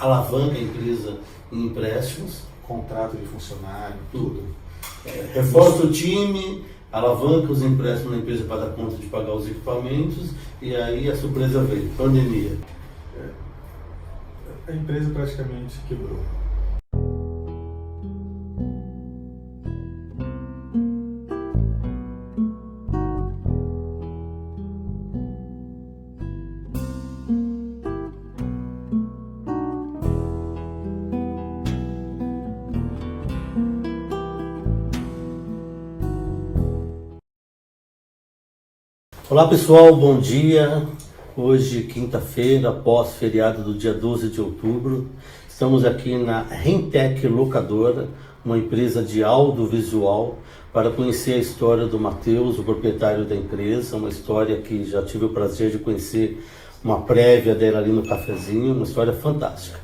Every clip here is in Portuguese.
alavanca a empresa em empréstimos, Contrato de funcionário, tudo. reforça o time, alavanca os empréstimos na empresa para dar conta de pagar os equipamentos, e aí a surpresa veio, pandemia. A empresa praticamente quebrou. Olá pessoal, bom dia. Hoje, quinta-feira, após feriado do dia 12 de outubro, estamos aqui na Rentec Locadora, uma empresa de audiovisual, para conhecer a história do Matheus, o proprietário da empresa, uma história que já tive o prazer de conhecer uma prévia dela ali no cafezinho, uma história fantástica.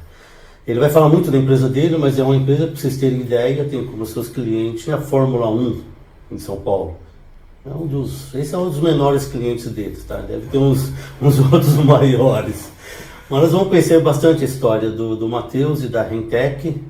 Ele vai falar muito da empresa dele, mas é uma empresa, para vocês terem ideia, tem como seus clientes a Fórmula 1 em São Paulo. Esse é um dos menores clientes deles, tá? Deve ter uns outros maiores. Mas nós vamos conhecer bastante a história do Matheus e da Rentec.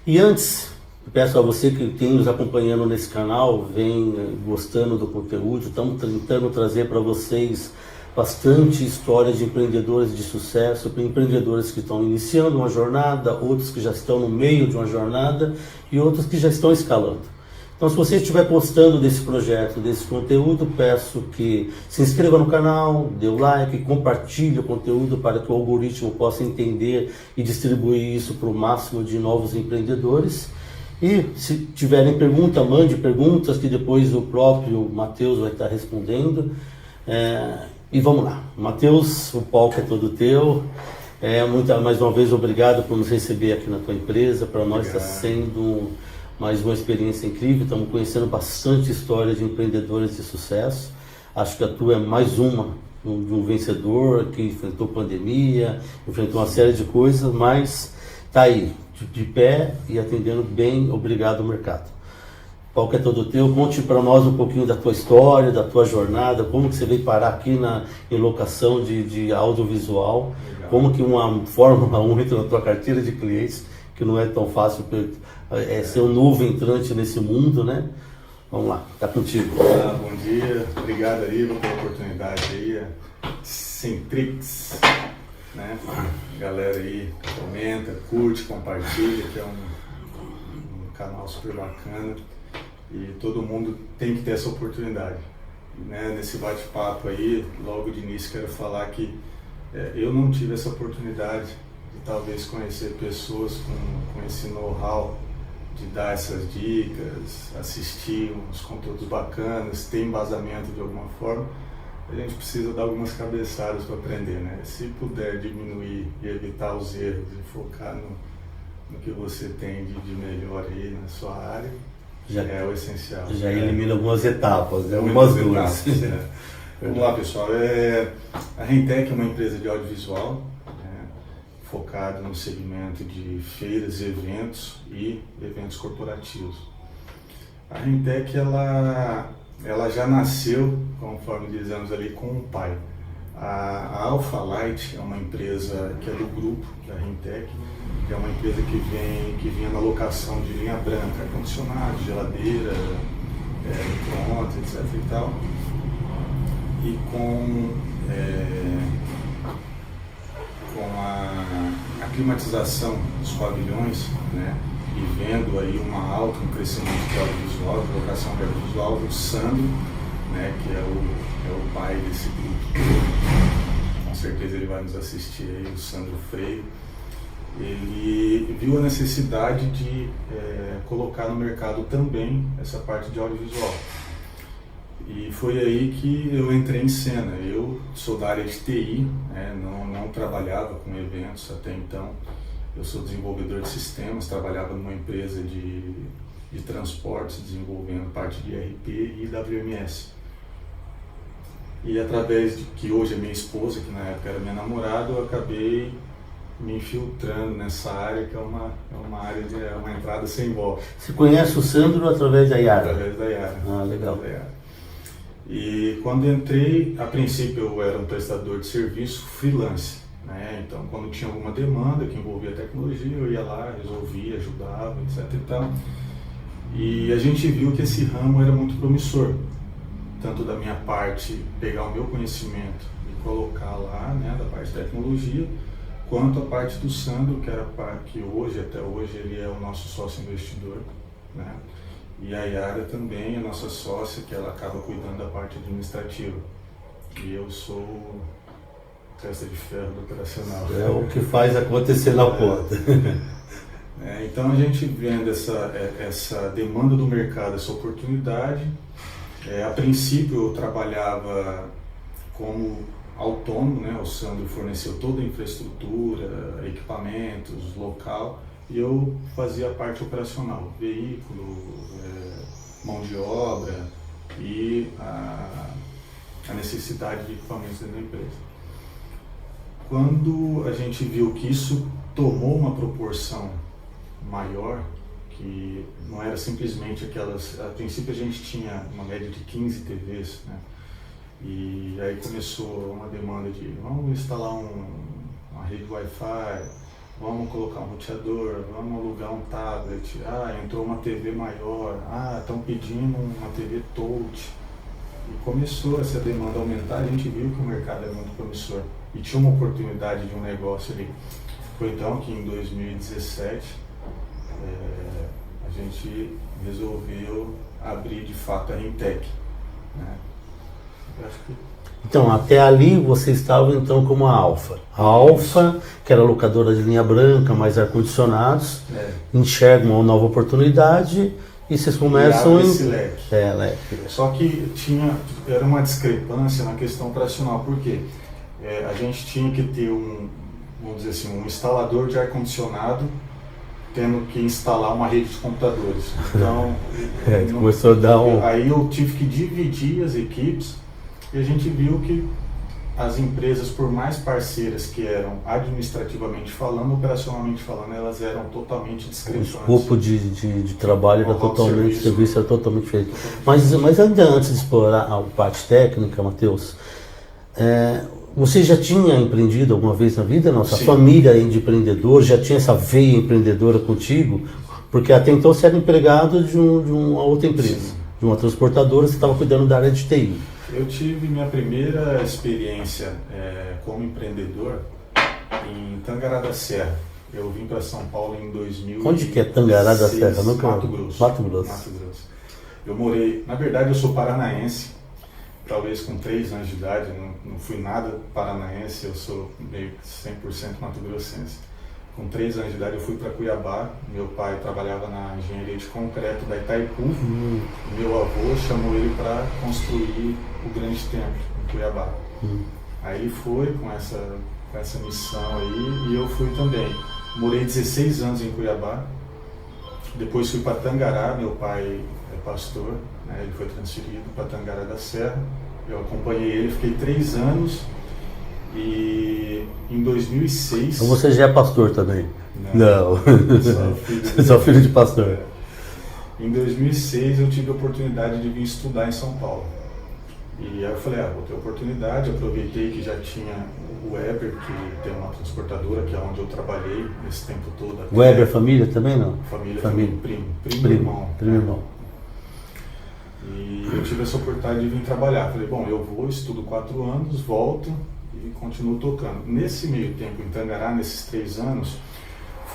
E antes, peço a você que tem nos acompanhando nesse canal, vem gostando do conteúdo, estamos tentando trazer para vocês bastante história de empreendedores de sucesso, para empreendedores que estão iniciando uma jornada, outros que já estão no meio de uma jornada e outros que já estão escalando. Então, se você estiver gostando desse projeto, desse conteúdo, peço que se inscreva no canal, dê o like, compartilhe o conteúdo para que o algoritmo possa entender e distribuir isso para o máximo de novos empreendedores. E se tiverem pergunta, mande perguntas que depois o próprio Matheus vai estar respondendo. E vamos lá. Matheus, o palco é todo teu. Mais uma vez, obrigado por nos receber aqui na tua empresa. Para nós está sendo mais uma experiência incrível, estamos conhecendo bastante história de empreendedores de sucesso. Acho que a tua é mais uma de um vencedor que enfrentou pandemia, enfrentou uma série de coisas, mas está aí, de pé e atendendo bem. Obrigado, mercado. O palco é todo teu. Conte para nós um pouquinho da tua história, da tua jornada, como que você veio parar aqui em locação de audiovisual. Legal. Como que uma Fórmula 1 entra na tua carteira de clientes, que não é tão fácil ser um novo entrante nesse mundo, né? Vamos lá, tá contigo. Bom dia, obrigado aí pela oportunidade aí, Centrix, né? Galera aí comenta, curte, compartilha, que é um canal super bacana e todo mundo tem que ter essa oportunidade, né? Nesse bate-papo aí, logo de início quero falar que eu não tive essa oportunidade de talvez conhecer pessoas com esse know-how, de dar essas dicas, assistir uns conteúdos bacanas, ter embasamento de alguma forma. A gente precisa dar algumas cabeçadas para aprender, né? Se puder diminuir e evitar os erros e focar no que você tem de melhor aí na sua área, já é o essencial. Já elimina algumas etapas, né? Algumas duas. Vamos lá, pessoal. A Rentec é uma empresa de audiovisual, focado no segmento de feiras, eventos e eventos corporativos. A Rentec, ela já nasceu, conforme dizemos ali, com um pai. A Alphalite é uma empresa que é do grupo da Rentec, que é uma empresa que vinha na locação de linha branca, ar-condicionado, geladeira, micro-ondas, etc. e tal. E com a climatização dos pavilhões, né, e vendo aí um crescimento de audiovisual, de locação de audiovisual, o Sandro, né, que é o pai desse grupo, com certeza ele vai nos assistir aí, o Sandro Freire. Ele viu a necessidade de colocar no mercado também essa parte de audiovisual. E foi aí que eu entrei em cena. Eu sou da área de TI, não trabalhava com eventos até então. Eu sou desenvolvedor de sistemas, trabalhava numa empresa de transportes, desenvolvendo parte de ERP e WMS. E através de que hoje é minha esposa, que na época era minha namorada, eu acabei me infiltrando nessa área, que é uma área uma entrada sem volta. Você conhece o Sandro através da Yara? Através da Yara. Ah, legal. E quando entrei, a princípio eu era um prestador de serviço freelance, né? Então, quando tinha alguma demanda que envolvia tecnologia, eu ia lá, resolvia, ajudava, etc. e tal. E a gente viu que esse ramo era muito promissor, tanto da minha parte, pegar o meu conhecimento e colocar lá, né, da parte de tecnologia, quanto a parte do Sandro, que era a parte que hoje, até hoje, ele é o nosso sócio investidor, né? E a Yara também é nossa sócia, que ela acaba cuidando da parte administrativa. E eu sou testa de ferro do operacional. É o que faz acontecer na ponta. Então a gente vendo essa demanda do mercado, essa oportunidade. A princípio eu trabalhava como autônomo, né? O Sandro forneceu toda a infraestrutura, equipamentos, local, e eu fazia a parte operacional, veículo, mão de obra e a necessidade de equipamentos dentro da empresa. Quando a gente viu que isso tomou uma proporção maior, que não era simplesmente aquelas... A princípio a gente tinha uma média de 15 TVs, né? E aí começou uma demanda de vamos instalar uma rede Wi-Fi, vamos colocar um roteador, vamos alugar um tablet, entrou uma TV maior, estão pedindo uma TV touch. E começou essa demanda a aumentar, a gente viu que o mercado é muito promissor e tinha uma oportunidade de um negócio ali. Foi então que em 2017 a gente resolveu abrir de fato a Rentec, né? Eu acho que... Então, até ali você estava então como a Alfa. A Alfa, que era locadora de linha branca, mais ar-condicionados, enxerga uma nova oportunidade e vocês começam esse leque. Leque. Só que era uma discrepância na questão operacional, porque a gente tinha que ter vamos dizer assim, um instalador de ar-condicionado tendo que instalar uma rede de computadores. Então, começou a dar aí eu tive que dividir as equipes e a gente viu que as empresas, por mais parceiras que eram administrativamente falando, operacionalmente falando, elas eram totalmente discrepantes. O escopo de trabalho era totalmente, serviço era totalmente diferente. Mas ainda antes de explorar a parte técnica, Matheus, você já tinha empreendido alguma vez na vida? Nossa família é de empreendedor, já tinha essa veia empreendedora contigo? Porque até então você era empregado de uma outra empresa, de uma transportadora, você estava cuidando da área de TI. Eu tive minha primeira experiência como empreendedor em Tangará da Serra. Eu vim para São Paulo em 2006. Onde que é Tangará da Serra? Mato Grosso. Mato Grosso. Eu morei, na verdade eu sou paranaense, talvez com 3 anos de idade, não fui nada paranaense, eu sou meio que 100% mato-grossense. Com 3 anos de idade eu fui para Cuiabá, meu pai trabalhava na engenharia de concreto da Itaipu, meu avô chamou ele para construir o grande templo em Cuiabá. Aí ele foi com essa missão aí e eu fui também. Morei 16 anos em Cuiabá, depois fui para Tangará, meu pai é pastor, né, ele foi transferido para Tangará da Serra, eu acompanhei ele, fiquei 3 anos. E em 2006... Então você já é pastor também? Não. Só filho de pastor. Em 2006 eu tive a oportunidade de vir estudar em São Paulo. E aí eu falei, vou ter oportunidade, aproveitei que já tinha o Weber, que tem uma transportadora, que é onde eu trabalhei esse tempo todo. Weber família também não? Família. Primo irmão. E eu tive essa oportunidade de vir trabalhar. Falei, bom, eu vou, estudo 4 anos, volto e continuo tocando. Nesse meio tempo, em Tangará, nesses 3 anos,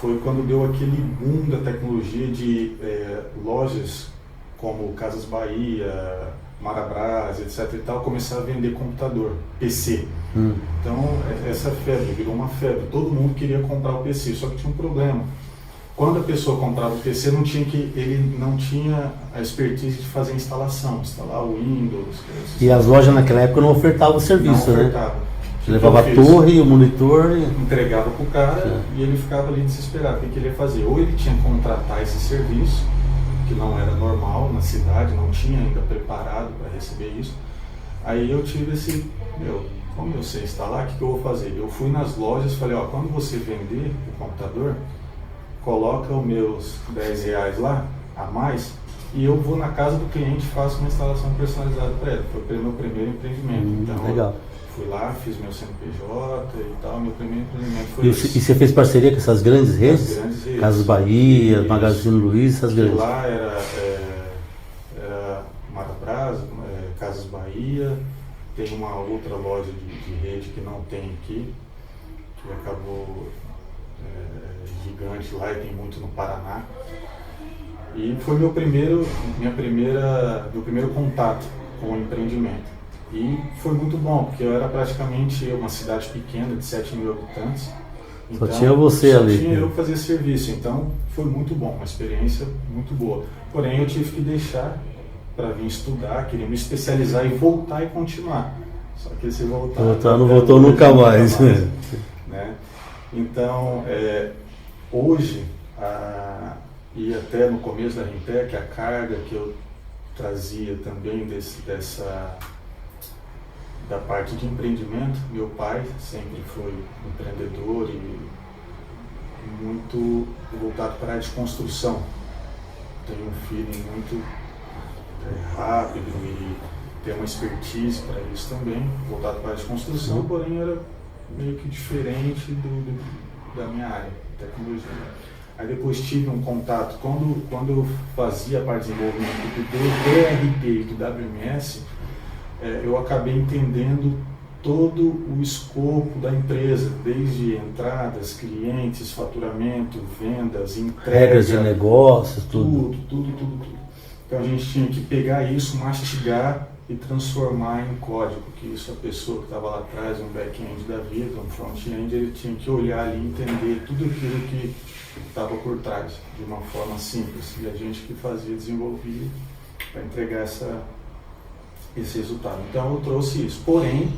foi quando deu aquele boom da tecnologia de lojas como Casas Bahia, Marabras, etc. e tal, começaram a vender computador, PC. Então, essa febre virou uma febre. Todo mundo queria comprar o PC, só que tinha um problema. Quando a pessoa comprava o PC, ele não tinha a expertise de fazer instalação, instalar o Windows. E as lojas naquela época não ofertavam o serviço, não né? Ofertava. Você levava a torre, o monitor... Entregava para o cara e ele ficava ali desesperado. O que ele ia fazer? Ou ele tinha que contratar esse serviço, que não era normal na cidade, não tinha ainda preparado para receber isso. Aí eu tive como eu sei instalar, o que eu vou fazer? Eu fui nas lojas e falei, quando você vender o computador, coloca os meus R$10 lá, a mais, e eu vou na casa do cliente e faço uma instalação personalizada para ele. Foi o meu primeiro empreendimento. Então, legal. Fui lá, fiz meu CNPJ e tal, meu primeiro empreendimento foi E você fez parceria com essas grandes redes? Grandes redes. Casas Bahia, Magazine Luiza, essas grandes. Lá era Marabras, Casas Bahia, tem uma outra loja de rede que não tem aqui, que acabou gigante lá e tem muito no Paraná. E foi meu primeiro contato com o empreendimento. E foi muito bom, porque eu era praticamente uma cidade pequena de 7 mil habitantes. Só tinha você ali. Só tinha eu que fazia serviço, então foi muito bom, uma experiência muito boa. Porém, eu tive que deixar para vir estudar, queria me especializar e voltar e continuar. Só que esse voltar não voltou nunca mais. Né? Então, hoje, e até no começo da Rentec, a carga que eu trazia também da parte de empreendimento, meu pai sempre foi empreendedor e muito voltado para a área de construção. Tem um feeling muito rápido e tem uma expertise para isso também, voltado para a área de construção, porém era meio que diferente da minha área, tecnologia. Aí depois tive um contato, quando eu fazia a parte de desenvolvimento do DRT e do WMS, eu acabei entendendo todo o escopo da empresa, desde entradas, clientes, faturamento, vendas, entrega, regras de negócios, tudo. Então a gente tinha que pegar isso, mastigar e transformar em código, que isso a pessoa que estava lá atrás, um back-end da vida, um front-end, ele tinha que olhar ali e entender tudo aquilo que estava por trás, de uma forma simples. E a gente que fazia, desenvolvia para entregar esse resultado. Então eu trouxe isso. Porém,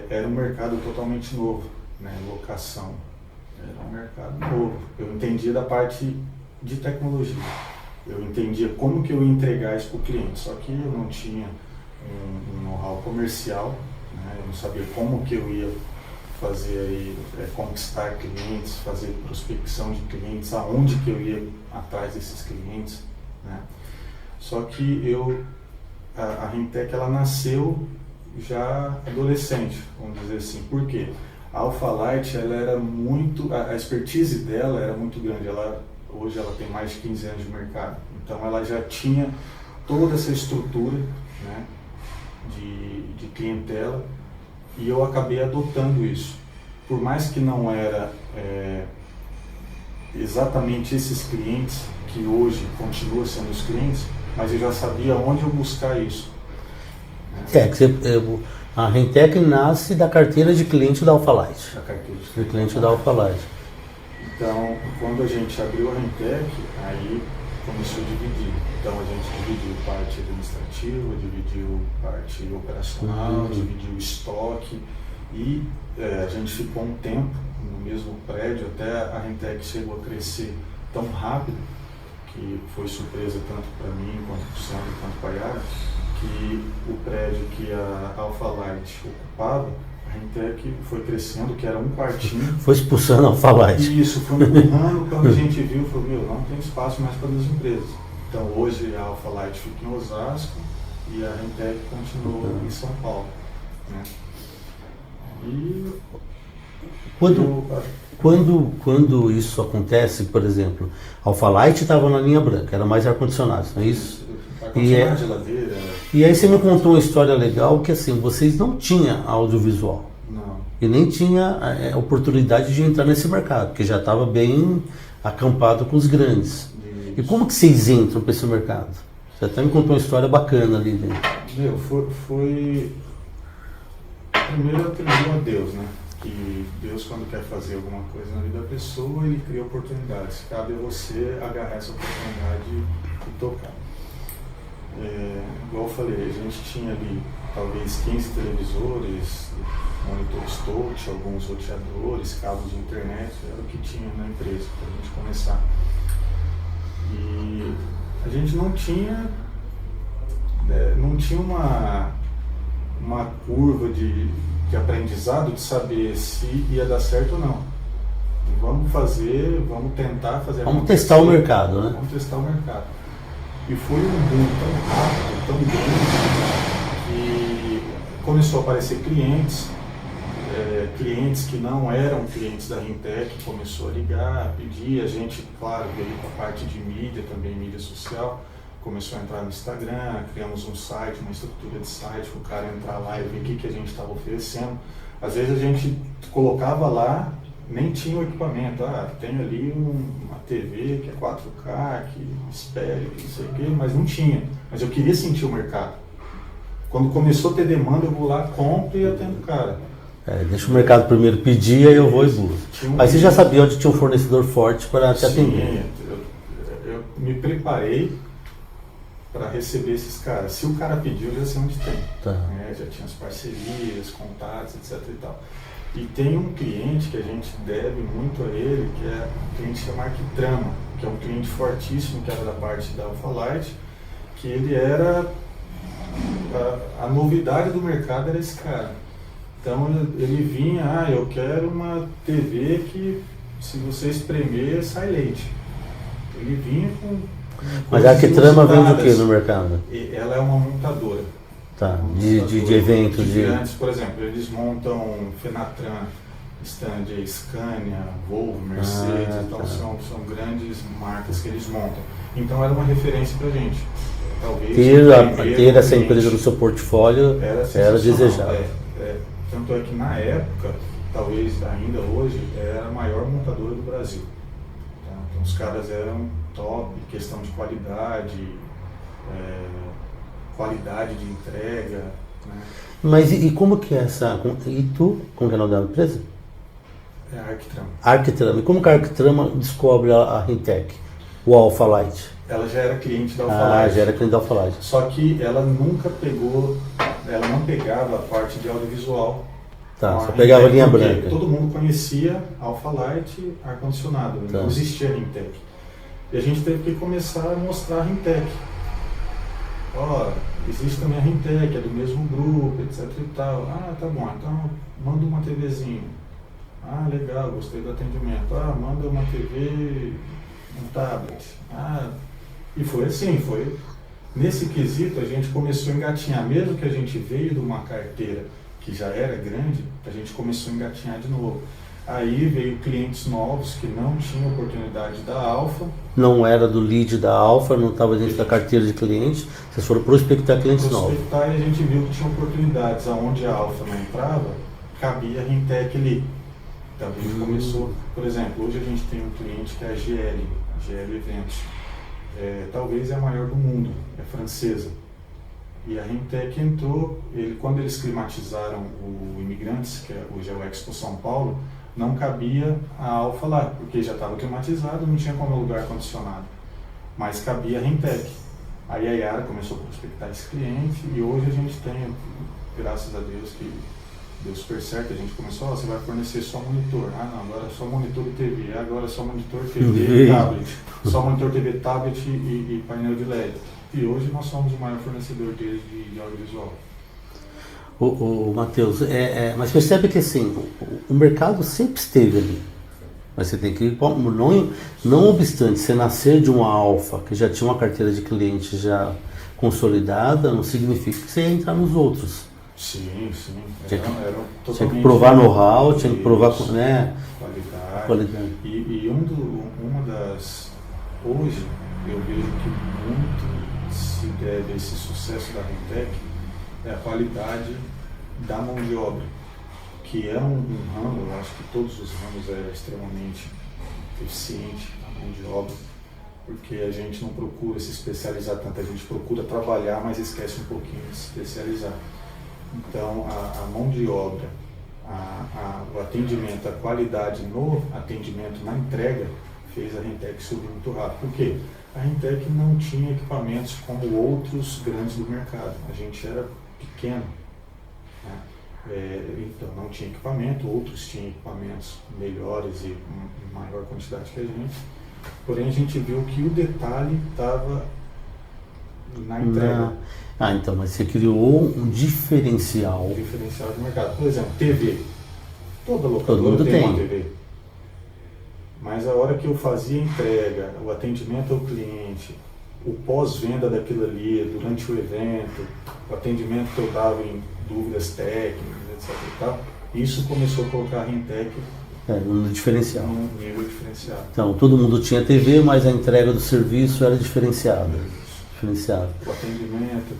era um mercado totalmente novo, né? Locação. Era um mercado novo. Eu entendia da parte de tecnologia. Eu entendia como que eu ia entregar isso para o cliente. Só que eu não tinha um know-how comercial, né? Eu não sabia como que eu ia fazer aí, conquistar clientes, fazer prospecção de clientes, aonde que eu ia atrás desses clientes, né? Só que a Rentec, ela nasceu já adolescente, vamos dizer assim. Por quê? A Alphalite, ela era muito, a expertise dela era muito grande. Hoje ela tem mais de 15 anos de mercado. Então ela já tinha toda essa estrutura, né, de clientela, e eu acabei adotando isso. Por mais que não era exatamente esses clientes que hoje continuam sendo os clientes, mas eu já sabia onde eu buscar isso. A Rentec nasce da carteira de cliente da Alphalite. Da carteira de cliente da Alphalite. Então, quando a gente abriu a Rentec, aí começou a dividir. Então a gente dividiu parte administrativa, dividiu parte operacional, dividiu estoque e a gente ficou um tempo no mesmo prédio, até a Rentec chegou a crescer tão rápido, que foi surpresa tanto para mim, quanto para o Sandro, quanto para a Yara, que o prédio que a Alphalite ocupava, a Rentec foi crescendo, que era um quartinho. Foi expulsando a Alphalite. Isso, foi empurrando. Quando a gente viu, falou, não tem espaço mais para as empresas. Então hoje a Alphalite fica em Osasco e a Rentec continuou em São Paulo, né? E quando isso acontece, por exemplo, a Alphalite estava na linha branca, era mais ar-condicionado, não é isso? Geladeira. E aí você me contou uma história legal que assim, vocês não tinham audiovisual. Não. E nem tinha oportunidade de entrar nesse mercado, porque já estava bem acampado com os grandes. Isso. E como que vocês entram para esse mercado? Você até me contou uma história bacana ali dentro. Foi... Primeiro eu atribuo a Deus, né? Que Deus, quando quer fazer alguma coisa na vida da pessoa, Ele cria oportunidades. Cabe a você agarrar essa oportunidade e tocar. Igual eu falei, a gente tinha ali talvez 15 televisores, monitores touch, alguns roteadores, cabos de internet, era o que tinha na empresa para a gente começar. E a gente não tinha uma curva de aprendizado de saber se ia dar certo ou não. Vamos tentar fazer. Vamos testar o mercado, né? Vamos testar o mercado. E foi um boom tão rápido, tão grande, que começou a aparecer clientes, clientes que não eram clientes da Rintec, começou a ligar, pedir, a gente, claro, veio com a parte de mídia também, mídia social, começou a entrar no Instagram, criamos um site, uma estrutura de site, para o cara entrar lá e ver o que a gente estava oferecendo. Às vezes a gente colocava lá, nem tinha o equipamento, tem ali uma TV que é 4K, que espere, que não sei o quê, mas não tinha. Mas eu queria sentir o mercado. Quando começou a ter demanda, eu vou lá, compro e atendo o cara. Deixa o mercado primeiro pedir, aí eu vou e busco. Mas você já sabia onde tinha um fornecedor forte para te atender? Eu me preparei para receber esses caras. Se o cara pediu, eu já sei onde tem. Tá. Já tinha as parcerias, contatos, etc e tal. E tem um cliente que a gente deve muito a ele, que é um cliente chamado Arquitrama, que é um cliente fortíssimo, que era da parte da Alphalite, que ele era... A novidade do mercado era esse cara. Então ele vinha, eu quero uma TV que se você espremer sai leite. Ele vinha com Mas a Arquitrama vende o que no mercado? Ela é uma montadora. Tá, de eventos. De grandes, por exemplo, eles montam Fenatran, stand Scania, Volvo, Mercedes, então são grandes marcas que eles montam. Então era uma referência pra gente. Talvez ter essa empresa no seu portfólio era desejável. Tanto é que na época, talvez ainda hoje, era a maior montadora do Brasil. Tá? Então os caras eram top, questão de qualidade, qualidade de entrega. Né? Mas e como que é essa... E tu, como que é o nome da empresa? É a Arquitrama. Arquitrama. E como que a Arquitrama descobre a Rintec, o Alphalite? Ela já era cliente da Alphalite. Já era cliente da Alphalite. Só que ela nunca pegou, ela não pegava a parte de audiovisual. Tá, só pegava a linha branca. Todo mundo conhecia Alphalite ar-condicionado, não existia Rintec. E a gente teve que começar a mostrar a Rintec. Existe também a Rintec, é do mesmo grupo, etc e tal. Tá bom, então manda uma TVzinha. Legal, gostei do atendimento. Manda uma TV, um tablet. E foi assim, nesse quesito a gente começou a engatinhar, mesmo que a gente veio de uma carteira que já era grande, a gente começou a engatinhar de novo. Aí veio clientes novos que não tinham oportunidade da Alfa. Não era do lead da Alfa, não estava dentro da carteira de clientes, vocês foram prospectar clientes novos. E a gente viu que tinha oportunidades onde a Alfa não entrava, cabia a Rintec ali. Então a gente começou, por exemplo, hoje a gente tem um cliente que é a GL Eventos. Talvez é a maior do mundo, é francesa. E a Rintec entrou, quando eles climatizaram o Imigrantes, que hoje é o Expo São Paulo, não cabia a Alfa lá, porque já estava climatizado, não tinha como alugar ar-condicionado. Mas cabia a Rintec. Aí a Yara começou a prospectar esse cliente e hoje a gente tem, graças a Deus, que deu super certo, a gente começou, você vai fornecer só monitor. Não, agora é só monitor e TV, agora é só monitor, TV e tablet. Só monitor, TV, tablet e painel de LED. E hoje nós somos o maior fornecedor deles de audiovisual. Matheus, mas percebe que assim, o mercado sempre esteve ali. Mas você tem que, não obstante você nascer de uma Alfa, que já tinha uma carteira de clientes já consolidada, não significa que você ia entrar nos outros. Sim. Tinha que provar know-how, tinha que provar qualidade. E uma das... Hoje eu vejo que muito se deve a esse sucesso da Rintec é a qualidade da mão de obra, que é um ramo, eu acho que todos os ramos é extremamente eficiente a mão de obra, porque a gente não procura se especializar tanto, a gente procura trabalhar, mas esquece um pouquinho de se especializar. Então a mão de obra, o atendimento, a qualidade no atendimento, na entrega, fez a Rintec subir muito rápido. Por quê? A Rintec não tinha equipamentos como outros grandes do mercado. A gente era pequeno, né? Então não tinha equipamento, outros tinham equipamentos melhores e em maior quantidade que a gente. Porém a gente viu que o detalhe estava na entrega. Então, mas você criou um diferencial. Um diferencial de mercado. Por exemplo, TV. Toda locadora tem uma TV. Mas a hora que eu fazia a entrega, o atendimento ao cliente, o pós-venda daquilo ali, durante o evento, o atendimento que eu dava em dúvidas técnicas, etc. e tal, isso começou a colocar a Rentec no diferencial. num nível diferenciado. Então, todo mundo tinha TV, mas a entrega do serviço era diferenciada. O atendimento.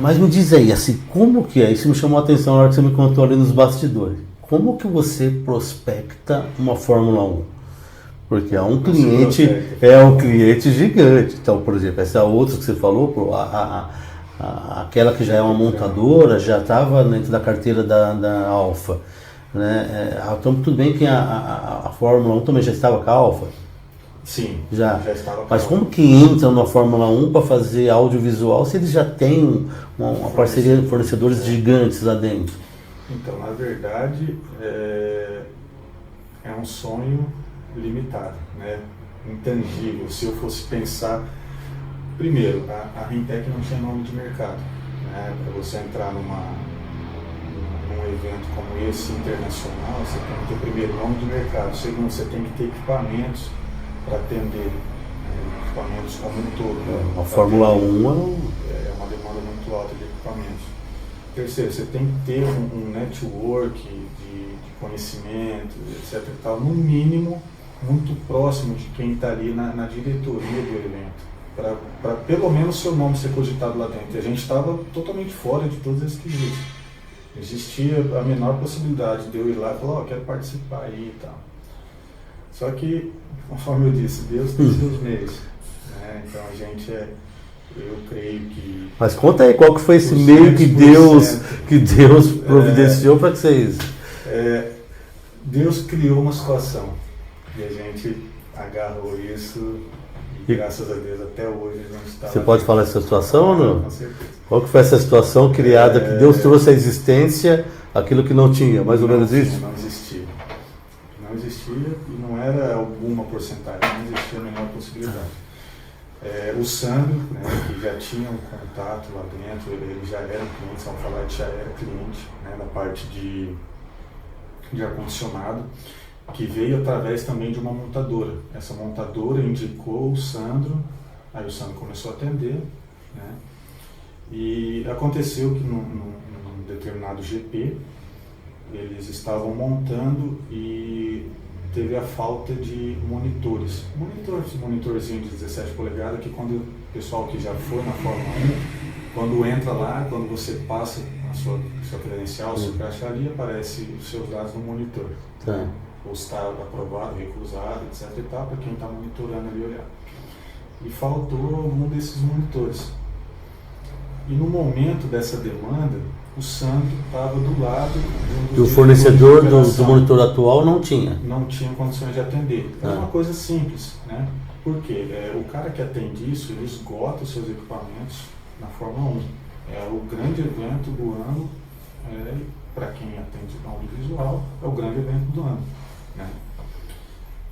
Mas me diz aí, assim, como que é? Isso me chamou a atenção na hora que você me contou ali nos bastidores. Como que você prospecta uma Fórmula 1? Porque é um cliente gigante. Então, por exemplo, essa outra que você falou, aquela que já é uma montadora, já estava dentro da carteira da Alfa. Né? Então, tudo bem que a Fórmula 1 também já estava com a Alfa? Sim, já estava com Mas como que entra na Fórmula 1 para fazer audiovisual se eles já têm uma parceria de fornecedores gigantes lá dentro? Então, na verdade, é um sonho limitado, né? Intangível. Se eu fosse pensar, primeiro, a Rentec não tinha nome de mercado, né? Para você entrar num evento como esse internacional, você tem que ter primeiro nome de mercado. Segundo, você tem que ter equipamentos para atender, equipamentos como um todo. A Fórmula 1 é uma demanda muito alta de equipamentos. Terceiro, você tem que ter um network de conhecimento, etc. e tal, no mínimo muito próximo de quem está ali na diretoria do evento, para pelo menos seu nome ser cogitado lá dentro. E a gente estava totalmente fora de todos esses quesitos. Existia a menor possibilidade de eu ir lá e falar, quero participar aí e tal. Só que, conforme eu disse, Deus tem seus meios. Né? Então a gente eu creio que... Mas conta aí, qual que foi esse meio que Deus providenciou para que vocês... Deus criou uma situação e a gente agarrou isso e graças a Deus até hoje a gente está... Você pode falar essa situação ou não? Com certeza. Qual que foi essa situação criada que Deus trouxe à existência aquilo que não tinha, mais ou menos isso? Não existia. Não existia e não era alguma porcentagem, não existia a menor possibilidade. O Sandro, né, que já tinha um contato lá dentro, ele já era um cliente, se falar, ele já era cliente, né, na parte de ar-condicionado, que veio através também de uma montadora. Essa montadora indicou o Sandro, aí o Sandro começou a atender, né, e aconteceu que num determinado GP, eles estavam montando e teve a falta de monitores. Monitorzinho de 17 polegadas, que quando o pessoal que já foi na Fórmula 1, quando entra lá, quando você passa a sua credencial, o seu crachá ali, aparece os seus dados no monitor. Tá. Ou está aprovado, recusado, etc. e tal, para quem está monitorando ali olhar. E faltou um desses monitores. E no momento dessa demanda, o Sandro estava do lado e o fornecedor do monitor atual não tinha? Não tinha condições de atender. É uma coisa simples, né? Porque o cara que atende isso, ele esgota os seus equipamentos na Fórmula 1. É o grande evento do ano, para quem atende audiovisual, é o grande evento do ano, né?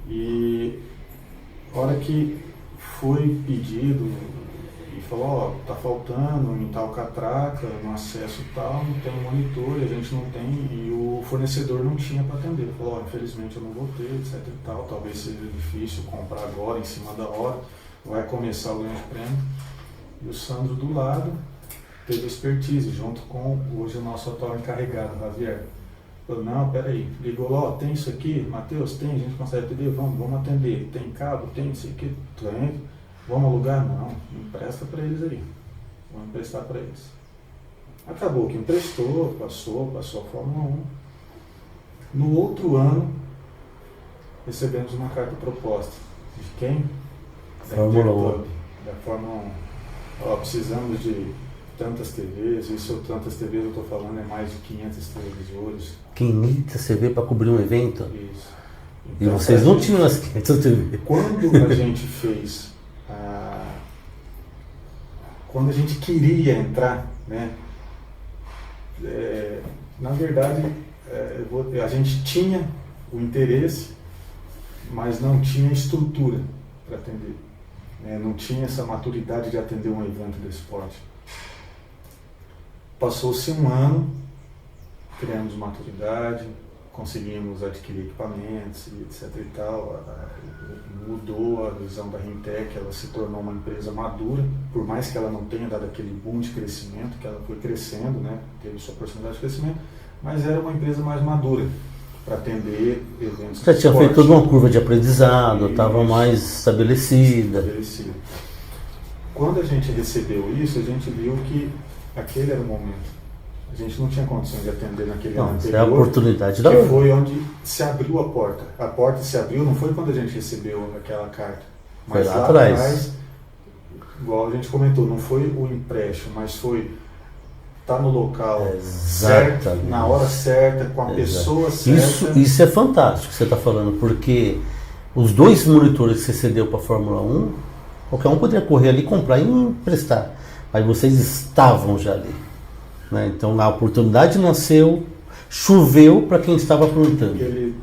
E a hora que foi pedido e falou, tá faltando em tal catraca, no acesso tal, não tem monitor, a gente não tem, e o fornecedor não tinha para atender. Ele falou, infelizmente eu não vou ter, etc e tal, talvez seja difícil comprar agora, em cima da hora, vai começar o grande prêmio. E o Sandro do lado teve expertise, junto com hoje o nosso atual encarregado, Javier. Falou, não, peraí, ligou lá, tem isso aqui, Matheus, tem, a gente consegue atender, vamos atender, tem cabo, tem isso aqui, tem. Vamos alugar? Não, empresta para eles aí. Vamos emprestar para eles. Acabou que emprestou, passou a Fórmula 1. No outro ano, recebemos uma carta proposta. De quem? Fórmula 1. Da Fórmula 1. Precisamos de tantas TVs, isso tantas TVs eu estou falando, é mais de 500 televisores. 500 TV para cobrir um evento? Isso. Então, e vocês não tinham as 500 TV? Quando a gente fez... quando a gente queria entrar, né, na verdade a gente tinha o interesse, mas não tinha estrutura para atender, né, não tinha essa maturidade de atender um evento desse porte. Passou-se um ano, criamos maturidade, conseguimos adquirir equipamentos e etc e tal, mudou a visão da Rentec, ela se tornou uma empresa madura, por mais que ela não tenha dado aquele boom de crescimento, que ela foi crescendo, né, teve sua porcentagem de crescimento, mas era uma empresa mais madura para atender eventos. Já tinha feito toda uma curva de aprendizado, estava mais estabelecida. Quando a gente recebeu isso, a gente viu que aquele era o momento. A gente não tinha condições de atender naquele ano anterior. É a oportunidade da que foi onde se abriu a porta. A porta se abriu, não foi quando a gente recebeu aquela carta. Mas foi lá atrás, igual a gente comentou, não foi o empréstimo, mas foi estar no local certo, na hora certa, com a pessoa certa. Isso é fantástico que você está falando, porque os 2 monitores que você cedeu para a Fórmula 1, qualquer um poderia correr ali, comprar e emprestar. Mas vocês estavam já ali. Né? Então a oportunidade nasceu, choveu para quem estava plantando. Aquele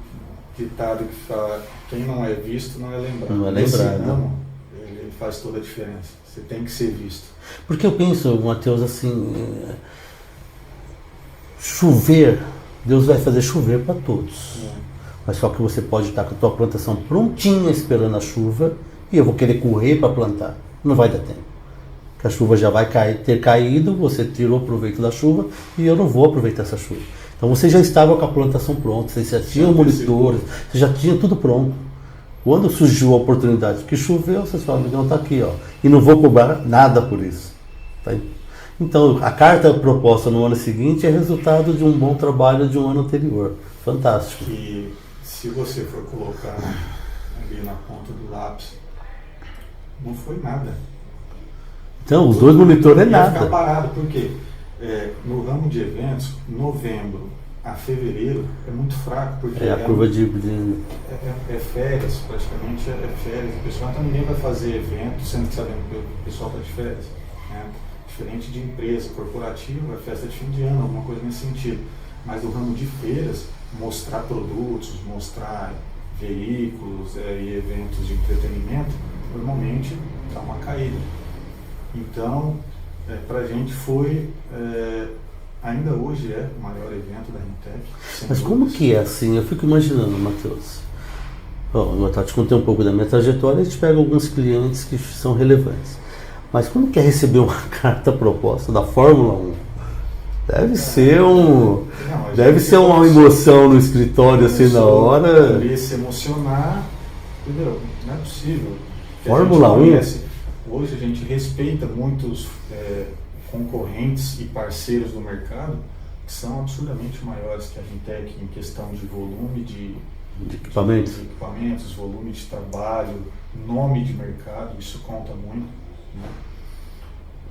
ditado que fala, quem não é visto não é lembrado. Não é lembrado. Não, ele faz toda a diferença. Você tem que ser visto. Porque eu penso, Matheus, assim, chover, Deus vai fazer chover para todos. Mas só que você pode estar com a tua plantação prontinha esperando a chuva e eu vou querer correr para plantar. Não vai dar tempo. Porque a chuva já vai ter caído, você tirou proveito da chuva e eu não vou aproveitar essa chuva. Então você já estava com a plantação pronta, você já tinha monitores, você já tinha tudo pronto. Quando surgiu a oportunidade que choveu, você fala, não, está aqui, ó, e não vou cobrar nada por isso. Tá? Então, a carta proposta no ano seguinte é resultado de um bom trabalho de um ano anterior. Fantástico. Que se você for colocar ali na ponta do lápis, não foi nada. Então, os 2 monitores é nada. Ficar parado, porque no ramo de eventos, novembro a fevereiro é muito fraco, porque a curva de... É férias, praticamente é férias. O pessoal, então ninguém vai fazer evento, sendo que sabendo que o pessoal está de férias. Né? Diferente de empresa corporativa, é festa de fim de ano, alguma coisa nesse sentido. Mas no ramo de feiras, mostrar produtos, mostrar veículos e eventos de entretenimento, normalmente dá uma caída. Então, para a gente foi... ainda hoje é o maior evento da Rentec. Mas como que é assim? Eu fico imaginando, Matheus. Bom, eu te contei um pouco da minha trajetória, a gente pega alguns clientes que são relevantes. Mas como que é receber uma carta proposta da Fórmula 1? Deve ser uma emoção no escritório assim na hora. Ali se emocionar, entendeu? Não é possível. Fórmula 1. Hoje a gente respeita muitos concorrentes e parceiros do mercado que são absurdamente maiores que a Rentec em questão de volume de equipamentos, volume de trabalho, nome de mercado, isso conta muito. Né?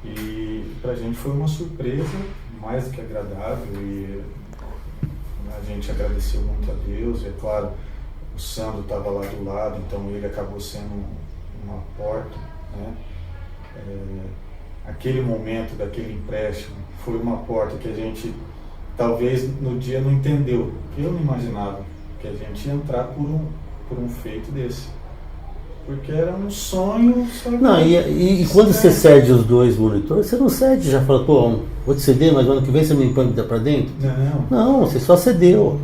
E para a gente foi uma surpresa mais do que agradável e a gente agradeceu muito a Deus. E é claro, o Sandro estava lá do lado, então ele acabou sendo uma porta. Né? Aquele momento daquele empréstimo foi uma porta que a gente talvez no dia não entendeu. Eu não imaginava que a gente ia entrar por um feito desse. Porque era um sonho. Não, e quando você cede os 2 monitores, você não cede, já fala, pô, vou te ceder, mas ano que vem você me põe para dentro? Não, você só cedeu.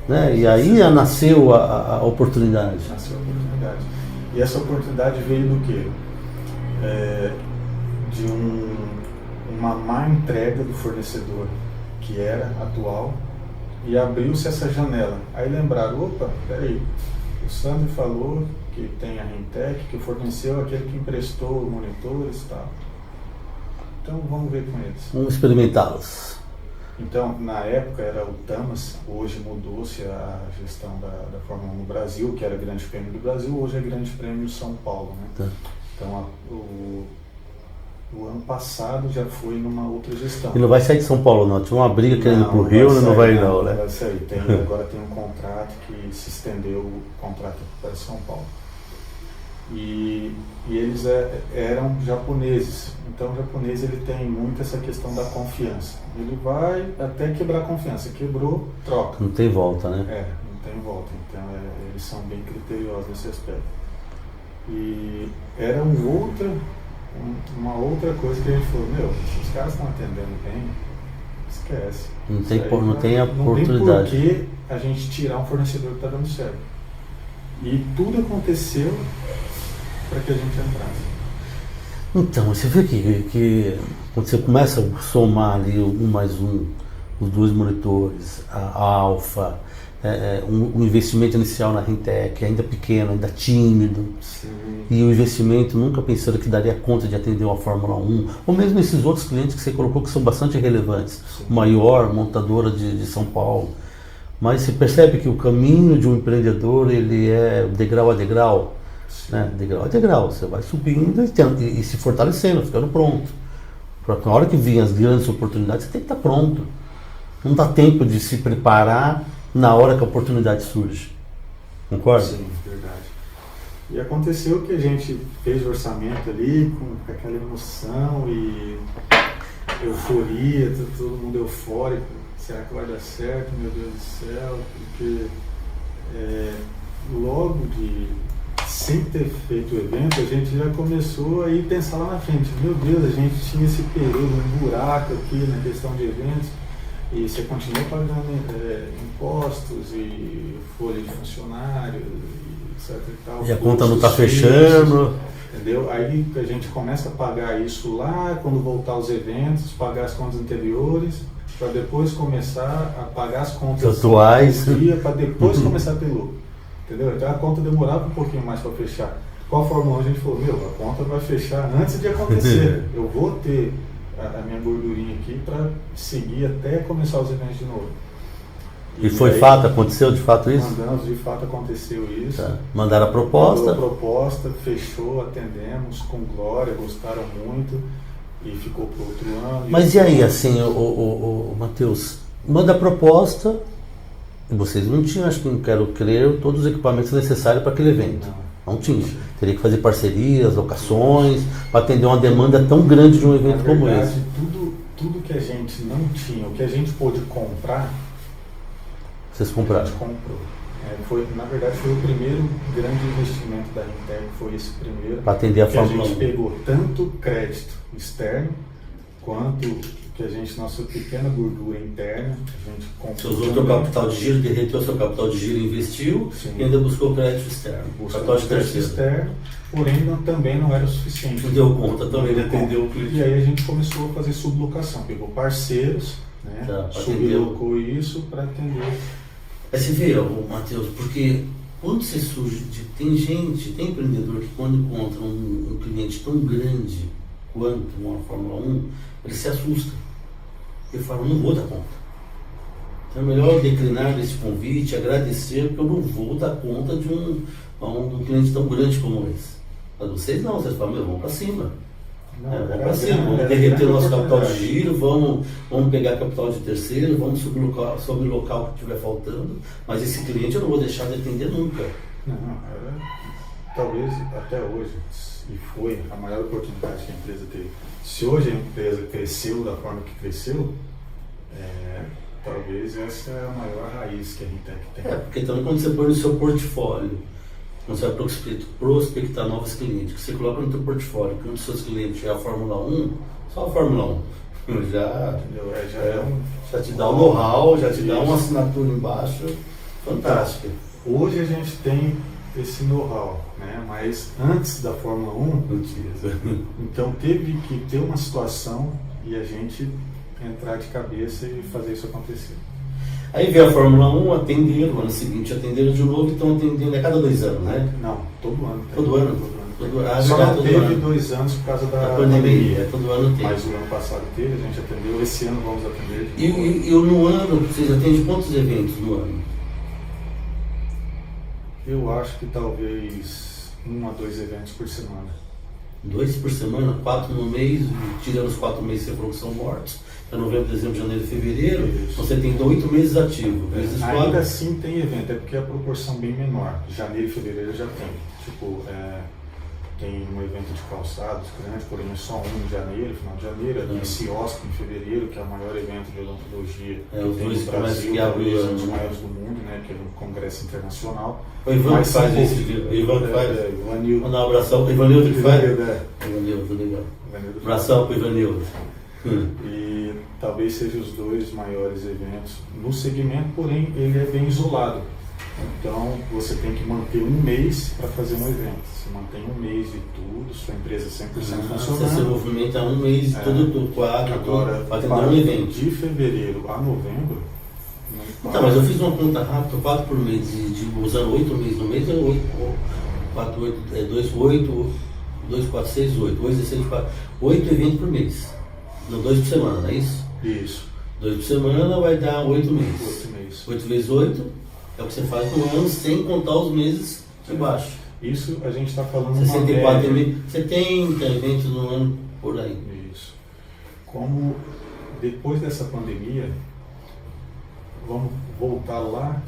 Né? E aí nasceu a oportunidade. Nasceu a oportunidade. E essa oportunidade veio do quê? De uma má entrega do fornecedor, que era atual, e abriu-se essa janela. Aí lembraram, opa, peraí, o Sandro falou que tem a Rentec, que forneceu aquele que emprestou monitores e tal. Então vamos ver com eles. Vamos experimentá-los. Então, na época era o Tamas, hoje mudou-se a gestão da Fórmula 1 no Brasil, que era Grande Prêmio do Brasil, hoje é Grande Prêmio São Paulo. Né? Tá. Então, o ano passado já foi numa outra gestão. E não vai sair de São Paulo, não? Tinha uma briga querendo ir para o Rio, não vai não, né? Vai sair. Agora tem um contrato que se estendeu o contrato para São Paulo. E eles eram japoneses. Então o japonês ele tem muito essa questão da confiança. Ele vai até quebrar a confiança. Quebrou, troca. Não tem volta, né? Não tem volta. Então eles são bem criteriosos nesse aspecto. E era uma outra coisa que a gente falou, se os caras estão atendendo bem, esquece. Não tem a oportunidade. Não tem por que a gente tirar um fornecedor que está dando certo. E tudo aconteceu para que a gente entrasse. Então, você vê que quando você começa a somar ali um mais um, os 2 monitores, a alfa, um investimento inicial na Rentec, ainda pequeno, ainda tímido, Sim. e o investimento nunca pensando que daria conta de atender uma Fórmula 1, ou mesmo esses outros clientes que você colocou que são bastante relevantes, Sim. maior montadora de São Paulo. Mas você percebe que o caminho de um empreendedor, ele é degrau a degrau, né? Degrau a degrau, você vai subindo e se fortalecendo, ficando pronto. Porque na hora que vir as grandes oportunidades, você tem que estar pronto. Não dá tempo de se preparar na hora que a oportunidade surge. Concorda? Sim, verdade. E aconteceu que a gente fez o orçamento ali com aquela emoção e euforia, todo mundo eufórico. Será que vai dar certo? Meu Deus do céu. Porque logo sem ter feito o evento, a gente já começou a ir pensar lá na frente. Meu Deus, a gente tinha esse período, um buraco aqui na questão de eventos. E você continua pagando impostos e folha de funcionário, e etc e tal. E a conta não está fechando. Entendeu? Aí a gente começa a pagar isso lá, quando voltar aos eventos, pagar as contas anteriores, para depois começar a pagar as contas atuais, para depois começar a ter lucro. Entendeu? Então a conta demorava um pouquinho mais para fechar. Com a Fórmula 1 a gente falou, a conta vai fechar antes de acontecer. Eu vou ter a minha gordurinha aqui para seguir até começar os eventos de novo. E foi aí, fato? Aconteceu de fato isso? Mandamos, de fato aconteceu isso. Tá. Mandaram a proposta? Mandou a proposta, fechou, atendemos com glória, gostaram muito e ficou para outro ano. Mas e aí, assim, o Matheus, manda a proposta e vocês não tinham, acho que não quero crer, todos os equipamentos necessários para aquele evento. Não tinha. Teria que fazer parcerias, locações, para atender uma demanda tão grande de um evento como esse. Tudo que a gente não tinha, o que a gente pôde comprar, vocês compraram? A gente comprou. Na verdade, foi o primeiro grande investimento da Rentec, foi esse primeiro. Para atender a Fórmula 1. A gente pegou tanto crédito externo, quanto que a gente, nossa pequena gordura interna, a gente comprou. Você usou o seu capital de giro, derreteu o seu capital de giro, investiu. Sim. E ainda buscou crédito externo. Capital de crédito externo, porém também não era o suficiente. Não deu conta também de atender o cliente. E aí a gente começou a fazer sublocação, pegou parceiros, né, sublocou isso para atender. Aí você vê, Matheus, porque quando você surge, tem empreendedor que quando encontra um cliente tão grande quanto uma Fórmula 1, ele se assusta. Ele fala, não vou dar conta. Então é melhor declinar esse convite, agradecer, porque eu não vou dar conta de um cliente tão grande como esse. Mas vocês não, vocês falam, vamos para cima. Vamos para cima, vamos derreter o nosso capital de giro, vamos pegar capital de terceiro, vamos sublocar o que estiver faltando, mas esse cliente eu não vou deixar de atender nunca. Não, talvez até hoje, e foi a maior oportunidade que a empresa teve. Se hoje a empresa cresceu da forma que cresceu, talvez essa é a maior raiz que a Rentec tem. Porque também quando você põe no seu portfólio, quando você vai prospectar novos clientes, que você coloca no seu portfólio, que um dos seus clientes é a Fórmula 1, só a Fórmula 1, já te dá um know-how, já te dá uma assinatura embaixo, fantástica. Hoje a gente tem esse know-how, né? Mas antes da Fórmula 1, então teve que ter uma situação e a gente entrar de cabeça e fazer isso acontecer. Aí veio a Fórmula 1, atenderam, no ano seguinte atenderam de novo e estão atendendo a cada 2 anos, né? Não, todo ano. Todo ano. Só não teve 2 anos por causa da pandemia. Todo ano tem. Mas o ano passado teve, a gente atendeu, esse ano vamos atender. E no ano, vocês atendem quantos eventos no ano? Eu acho que talvez 1 a 2 eventos por semana. 2 por semana, 4 no mês, tirando os 4 meses que são mortos. É novembro, dezembro, janeiro e fevereiro. Isso. Você tem 8 meses ativos. Ainda assim tem evento, é porque a proporção bem menor. Janeiro e fevereiro já tem. Tipo, tem um evento de calçados grande, porém é só um em janeiro, final de janeiro. Tem esse OSP em fevereiro, que é o maior evento de odontologia do Brasil, que abre um dos maiores do mundo, né, que é um congresso internacional. O Ivan que faz esse vídeo. O Ivan que faz. Mandar um abração. O Ivanildo que faz. Ivanildo, legal. Abração pro Ivanildo. E talvez sejam os dois maiores eventos no segmento, porém ele é bem isolado. Então você tem que manter um mês para fazer um evento. Você mantém um mês de tudo, sua empresa 100% funcionando. Você movimenta um mês de todo o quadro para atender um evento. De fevereiro a novembro. Então, mas eu fiz uma conta rápida, 4 por mês, usando 8 meses no mês, 2, 4, 6, 8, 8, 16, 4, 8 eventos por mês. Não, 2 por semana, não é isso? Isso. 2 por semana vai dar 8 meses. 8 meses. 8 vezes 8 é o que você faz no ano, sem contar os meses de baixo. Isso a gente está falando 64 meses, 70 eventos no ano por aí. Isso. Como depois dessa pandemia, vamos voltar lá.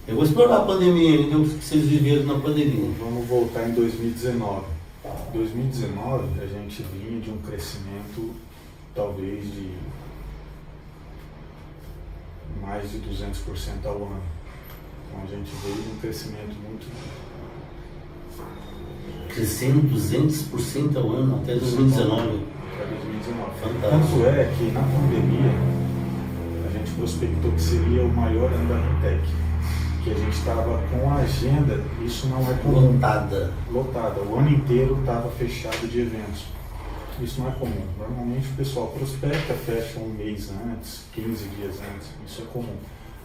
Eu vou explorar a pandemia, então, o que vocês viveram na pandemia. Vamos voltar em 2019. Em 2019, a gente vinha de um crescimento, talvez, de mais de 200% ao ano. Então, a gente veio de um crescimento muito... Crescendo 200% ao ano até 2019. Até 2019. Fantástico. Tanto é que, na pandemia, a gente prospectou que seria o maior ano da Rentec. Que a gente estava com a agenda, isso não é comum. Lotada. O ano inteiro estava fechado de eventos. Isso não é comum. Normalmente o pessoal prospecta, fecha um mês antes, 15 dias antes. Isso é comum.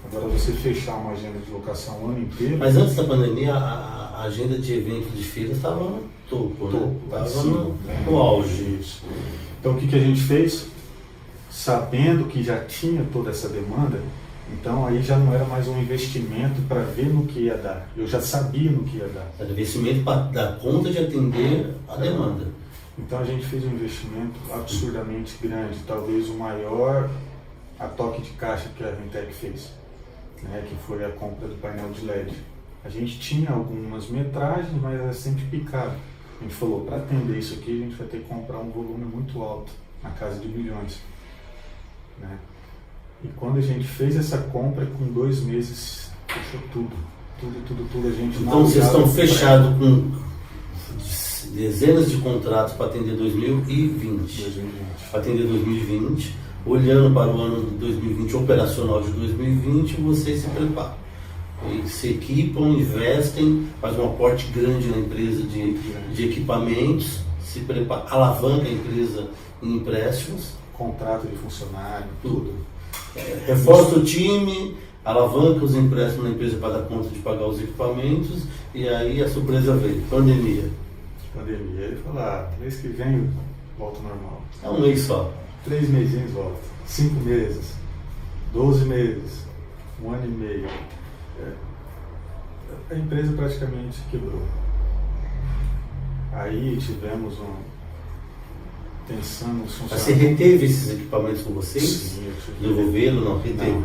Agora você fechar uma agenda de locação o ano inteiro... Mas antes da pandemia, a agenda de eventos de feiras estava no topo, né? Estava no auge. Isso. Então o que a gente fez? Sabendo que já tinha toda essa demanda, então aí já não era mais um investimento para ver no que ia dar. Eu já sabia no que ia dar. Era investimento para dar conta de atender a demanda. Então a gente fez um investimento absurdamente grande, talvez o maior a toque de caixa que a Rentec fez, né, que foi a compra do painel de LED. A gente tinha algumas metragens, mas era sempre picado. A gente falou, para atender isso aqui, a gente vai ter que comprar um volume muito alto, na casa de milhões. Né? E quando a gente fez essa compra, com 2 meses, fechou tudo. Tudo. A gente então vocês estão fechados com dezenas de contratos para atender 2020. Para atender 2020, olhando para o ano de 2020, operacional de 2020, vocês se preparam. E se equipam, investem, fazem um aporte grande na empresa de equipamentos, se prepara, alavanca a empresa em empréstimos. Contrato de funcionário, tudo. Reforça o time, alavanca os empréstimos na empresa para dar conta de pagar os equipamentos, e aí a surpresa veio, pandemia. Ele falou, mês que vem volta ao normal. É um mês só. 3 mesinhos volta, 5 meses, 12 meses, 1 ano e meio. A empresa praticamente quebrou. Aí tivemos pensando os funcionários. Mas você reteve esses equipamentos com vocês? Sim, devolvê-lo? Não, reteve. Não,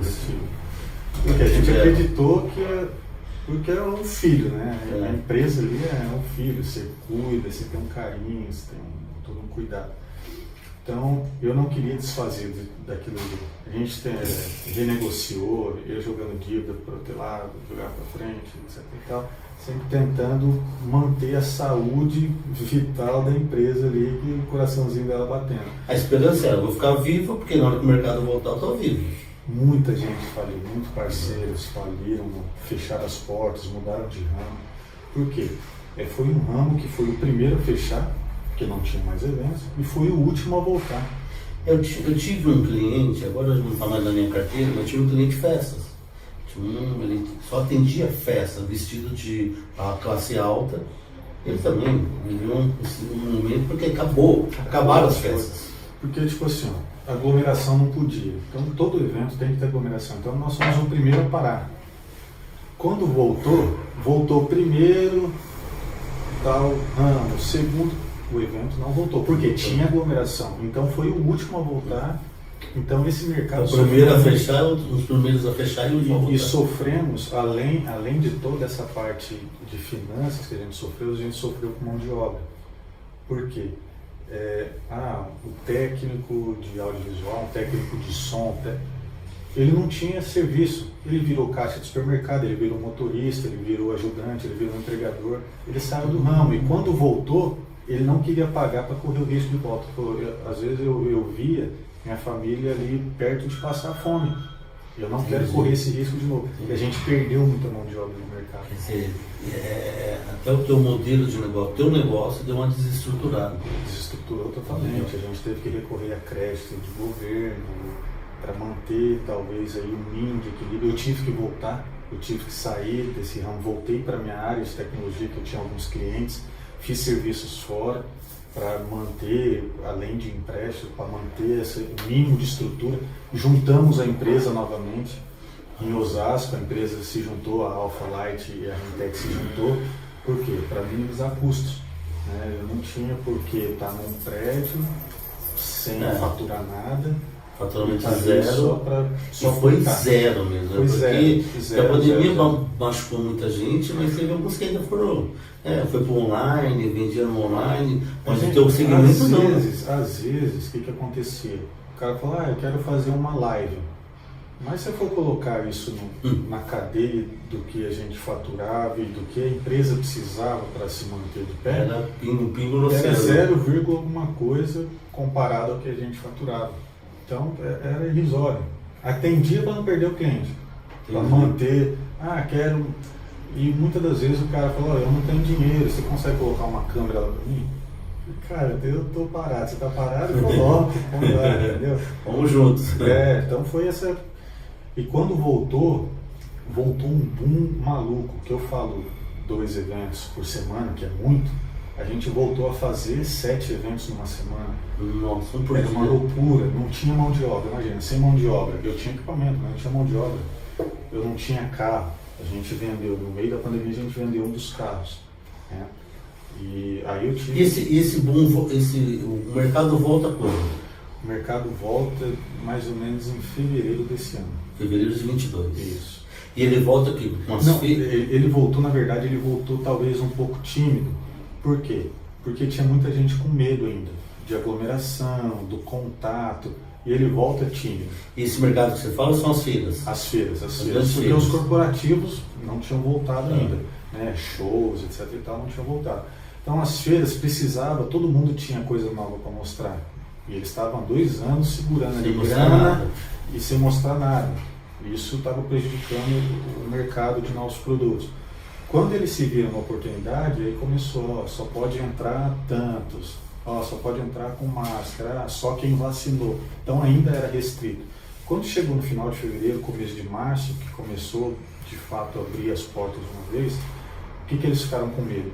porque a gente acreditou porque é um filho, né? A empresa ali é um filho, você cuida, você tem um carinho, você tem todo um cuidado. Então, eu não queria desfazer daquilo ali. A gente renegociou, eu jogando dívida para o outro lado, jogar para frente, etc. E tal, sempre tentando manter a saúde vital da empresa ali, e o coraçãozinho dela batendo. A esperança era, vou ficar vivo, porque na hora que o mercado voltar, eu estou vivo. Muita gente faliu, muitos parceiros faliram, fecharam as portas, mudaram de ramo. Por quê? Foi um ramo que foi o primeiro a fechar, porque não tinha mais eventos, e foi o último a voltar. Eu tive um cliente, agora não está mais na minha carteira, mas eu tive um cliente de festas. Ele só atendia festa, vestido de classe alta. Ele também viveu um momento porque acabaram as festas. Porque, tipo assim, a aglomeração não podia. Então, todo evento tem que ter aglomeração. Então, nós somos o primeiro a parar. Quando voltou primeiro, tal ramo, o segundo, o evento não voltou, porque tinha aglomeração. Então, foi o último a voltar. Então, esse mercado... O primeiro a fechar, os primeiros a fechar e o último a voltar. E sofremos, além de toda essa parte de finanças que a gente sofreu com mão de obra. Por quê? O técnico de audiovisual, o técnico de som, ele não tinha serviço. Ele virou caixa de supermercado, ele virou motorista, ele virou ajudante, ele virou entregador. Ele saiu do ramo e quando voltou, ele não queria pagar para correr o risco de volta. Às vezes eu via minha família ali perto de passar fome. Eu não quero correr esse risco de novo. E a gente perdeu muita mão de obra no mercado. Quer dizer, até o teu modelo de negócio, teu negócio deu uma desestruturada. Desestruturou totalmente. A gente teve que recorrer a crédito de governo para manter talvez aí um mínimo de equilíbrio. Eu tive que voltar, eu tive que sair desse ramo. Voltei para a minha área de tecnologia, que eu tinha alguns clientes, fiz serviços fora para manter, além de empréstimo, para manter esse mínimo de estrutura. Juntamos a empresa novamente em Osasco, a empresa se juntou, a Alpha Light e a Rentec se juntou. Por quê? Para minimizar custos. Né? Eu não tinha por que estar num prédio sem faturar nada. Faturamento zero. Só foi zero mesmo. Foi porque zero, a pandemia machucou muita gente, mas teve alguns que ainda foram. Foi para o online, vendia no online, mas o teu segmento não. Às vezes, o que acontecia? O cara fala, eu quero fazer uma live. Mas se eu for colocar isso na cadeia do que a gente faturava e do que a empresa precisava para se manter de pé, era pingo no era céu. 0, alguma coisa comparado ao que a gente faturava. Então era irrisório. Atendia para não perder o cliente, para manter, quero. E muitas das vezes o cara fala, eu não tenho dinheiro, você consegue colocar uma câmera lá para mim? Cara, eu tô parado, você tá parado, coloca, entendeu? Vamos juntos. Então foi essa. E quando voltou um boom maluco, que eu falo 2 eventos por semana, que é muito, a gente voltou a fazer 7 eventos numa semana. Nossa, era uma loucura, não tinha mão de obra, imagina, sem mão de obra. Eu tinha equipamento, mas não tinha mão de obra. Eu não tinha carro, a gente vendeu, no meio da pandemia a gente vendeu um dos carros. Né? E aí eu tive... Esse boom, o mercado volta quando? O mercado volta mais ou menos em fevereiro desse ano. Fevereiro de 22. Isso. E ele volta aqui? Não, ele voltou, na verdade, ele voltou talvez um pouco tímido. Por quê? Porque tinha muita gente com medo ainda, de aglomeração, do contato, e ele volta tímido. E esse mercado que você fala são as feiras? As feiras. Porque os corporativos não tinham voltado ainda, né? Shows, etc e tal, não tinham voltado. Então as feiras precisava, todo mundo tinha coisa nova para mostrar. E eles estavam há 2 anos segurando a grana e sem mostrar nada. Isso estava prejudicando o mercado de novos produtos. Quando eles se viram uma oportunidade, aí começou, só pode entrar tantos, só pode entrar com máscara, só quem vacinou. Então ainda era restrito. Quando chegou no final de fevereiro, começo de março, que começou de fato a abrir as portas de uma vez, o que eles ficaram com medo?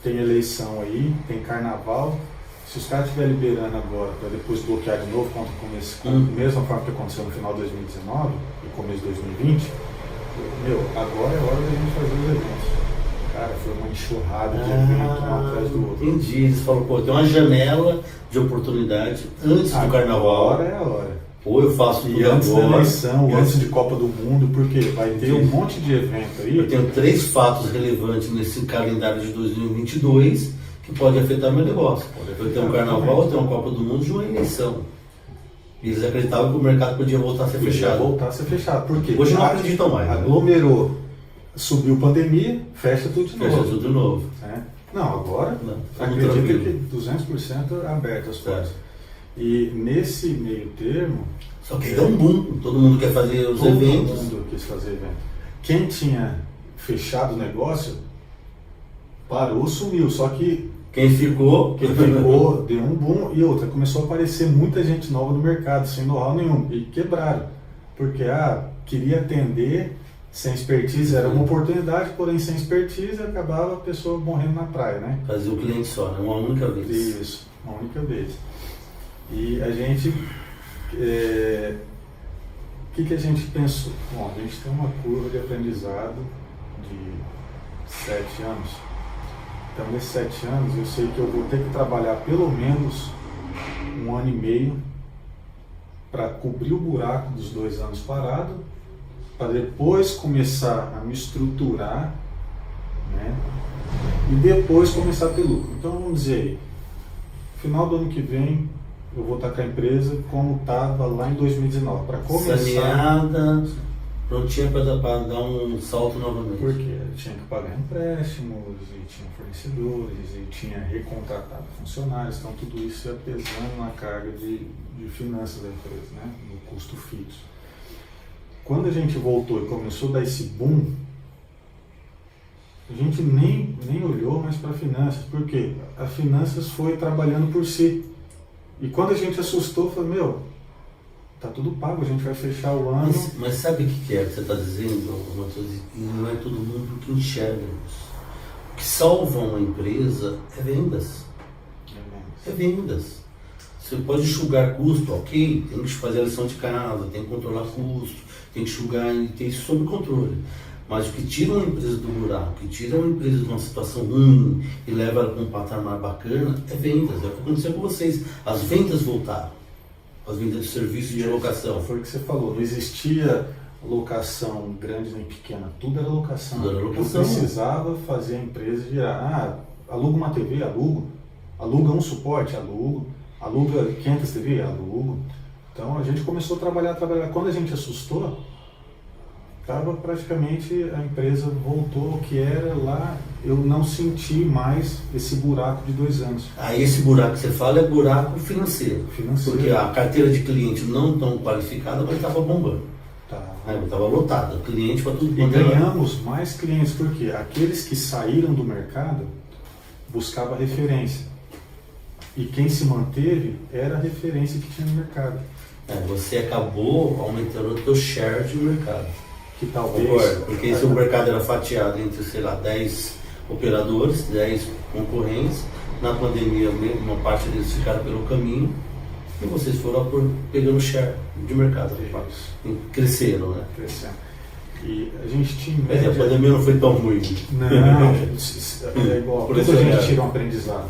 Tem eleição aí, tem carnaval. Se os caras estiverem liberando agora para depois bloquear de novo contra o começo, da mesma forma que aconteceu no final de 2019 e começo de 2020, agora é hora da gente fazer os eventos. Cara, foi uma enxurrada de eventos um atrás do outro. Entendi. Eles falam, tem uma janela de oportunidade antes do carnaval. Agora é a hora. Ou eu faço tudo e antes agora, da eleição, antes de Copa do Mundo, porque vai ter um monte de evento aí. Eu tenho 3 fatos relevantes nesse calendário de 2022 que pode afetar meu negócio. Eu tenho um carnaval, eu tenho uma Copa do Mundo e uma eleição. E eles acreditavam que o mercado podia voltar a ser fechado. Por quê? Hoje não acreditam mais. Aglomerou, subiu pandemia, fecha tudo de novo. Fecha tudo de novo. Não, agora acredita que 200% aberto as portas. E nesse meio termo... Só que deu um boom, todo mundo quer fazer os eventos. Todo mundo quis fazer evento. Quem tinha fechado o negócio, parou, sumiu. Só que quem ficou, deu um boom. E outra, começou a aparecer muita gente nova no mercado, sem know-how nenhum. E quebraram. Porque queria atender sem expertise, era uma oportunidade, porém sem expertise, acabava a pessoa morrendo na praia, né? Fazia o cliente só, né? Uma única vez. Isso, uma única vez. E a gente... o que a gente pensou? Bom, a gente tem uma curva de aprendizado de 7 anos. Então, nesses 7 anos, eu sei que eu vou ter que trabalhar pelo menos 1 ano e meio para cobrir o buraco dos 2 anos parado, para depois começar a me estruturar, né? E depois começar a ter lucro. Então, vamos dizer aí, final do ano que vem, eu vou estar com a empresa como estava lá em 2019, para começar... Saneada, prontinha para dar um salto novamente. Porque tinha que pagar empréstimos, e tinha fornecedores, e tinha recontratado funcionários, então tudo isso ia pesando na carga de finanças da empresa, né? No custo fixo. Quando a gente voltou e começou a dar esse boom, a gente nem olhou mais para finanças, porque a finanças foi trabalhando por si. E quando a gente assustou, falou, meu, tá tudo pago, a gente vai fechar o ano. Mas sabe o que é que você está dizendo, Matheus? Não é todo mundo que enxerga isso. O que salva uma empresa é vendas. É vendas. Você pode enxugar custo, ok, tem que fazer a lição de casa, tem que controlar custo, tem que enxugar e ter isso sob controle. Mas o que tira uma empresa do buraco, o que tira uma empresa de uma situação ruim e leva ela para um patamar bacana, é vendas. É o que aconteceu com vocês. As vendas voltaram. As vendas de serviço de locação. Foi o que você falou, não existia locação grande nem pequena, tudo era locação. Tudo era locação. Eu precisava fazer a empresa virar, aluga uma TV, alugo, aluga um suporte, aluga 500 TV, alugo. Então a gente começou a trabalhar. Quando a gente assustou, estava praticamente, a empresa voltou ao que era lá, eu não senti mais esse buraco de 2 anos. Aí esse buraco que você fala é buraco financeiro. Porque a carteira de cliente não tão qualificada, mas estava bombando. Estava lotada, cliente para tudo. E ganhamos mais clientes, porque aqueles que saíram do mercado buscavam referência. E quem se manteve era a referência que tinha no mercado. Você acabou aumentando o teu share de mercado. Que talvez... Concordo, porque se o mercado era fatiado entre, 10 operadores, 10 concorrentes, na pandemia uma parte deles ficaram pelo caminho e vocês foram pegando share de mercado. Cresceram, né? Crescendo. E a gente tinha... Mas a pandemia não foi tão ruim. Não, é igual. Por isso a gente tira um aprendizado.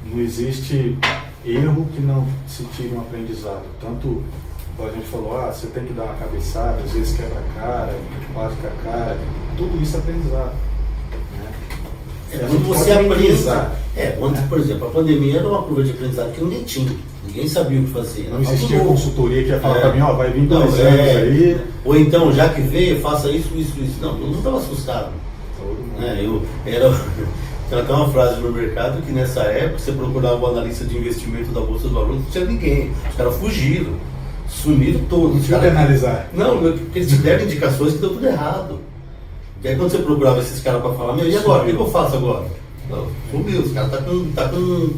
Não existe erro que não se tire um aprendizado. Tanto... A gente falou, você tem que dar uma cabeçada, às vezes quebra a cara, bate com a cara, tudo isso é aprendizado. Né? Quando você aprende, por exemplo, a pandemia era uma curva de aprendizado que ninguém tinha, ninguém sabia o que fazer. Não existia consultoria que ia falar para mim, vai vir 2 anos aí. Ou então, já que veio, faça isso. Não, todo mundo estava assustado. Tem até uma frase no mercado que nessa época você procurava o analista de investimento da Bolsa de Valores, não tinha ninguém, os caras fugiram. Sumiram todos. Deixa eu analisar. Não, porque eles te deram indicações que deu tudo errado. E aí quando você procurava esses caras para falar, e agora? O que eu faço agora? Não, sumiu, os caras tá com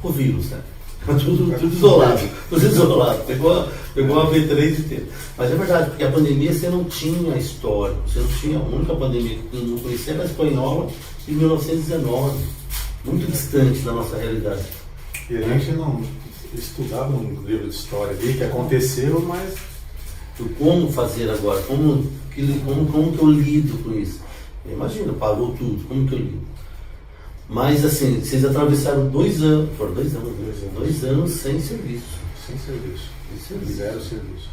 o vírus, né? Tudo isolado. Tudo isolado. Pegou uma V3 inteira. Mas é verdade, porque a pandemia você não tinha história. Você não tinha. A única pandemia que eu não conhecia era a espanhola em 1919. Muito distante da nossa realidade. E a gente não estudava um livro de história ali que aconteceu, mas como fazer agora, como que eu lido com isso? Imagina, parou tudo, como que eu lido? Mas assim, vocês atravessaram 2 anos, foram 2 anos, 2 anos sem serviço. Sem serviço. Zero serviço.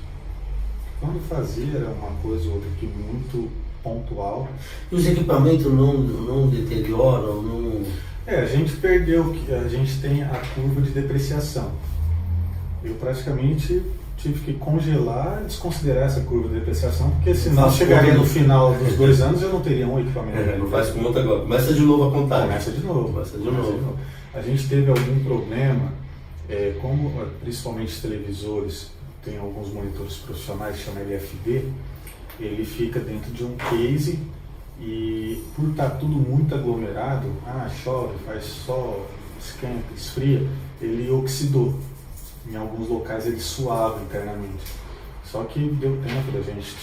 Quando fazia era uma coisa ou outra que muito pontual. E os equipamentos não deterioram, não... A gente perdeu, a gente tem a curva de depreciação. Eu praticamente tive que congelar e desconsiderar essa curva de depreciação, porque senão chegaria no final dos 2 anos eu não teria um equipamento. Não faz conta agora. Começa de novo a contar. Começa de novo. A gente teve algum problema, como principalmente os televisores, tem alguns monitores profissionais, chama LFD, ele fica dentro de um case. E por estar tudo muito aglomerado, chove, faz sol, esquenta, esfria, ele oxidou. Em alguns locais ele suava internamente. Só que deu tempo da gente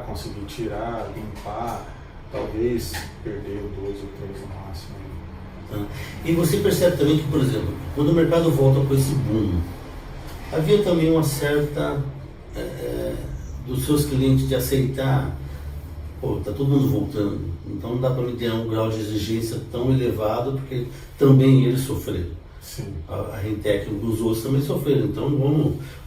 conseguir tirar, limpar, talvez perder 2 ou 3 no máximo. E você percebe também que, por exemplo, quando o mercado volta com esse boom, havia também uma certa dos seus clientes de aceitar. Está todo mundo voltando, então não dá para me ter um grau de exigência tão elevado, porque também eles sofreram. Sim. A Rentec e os outros também sofreram, então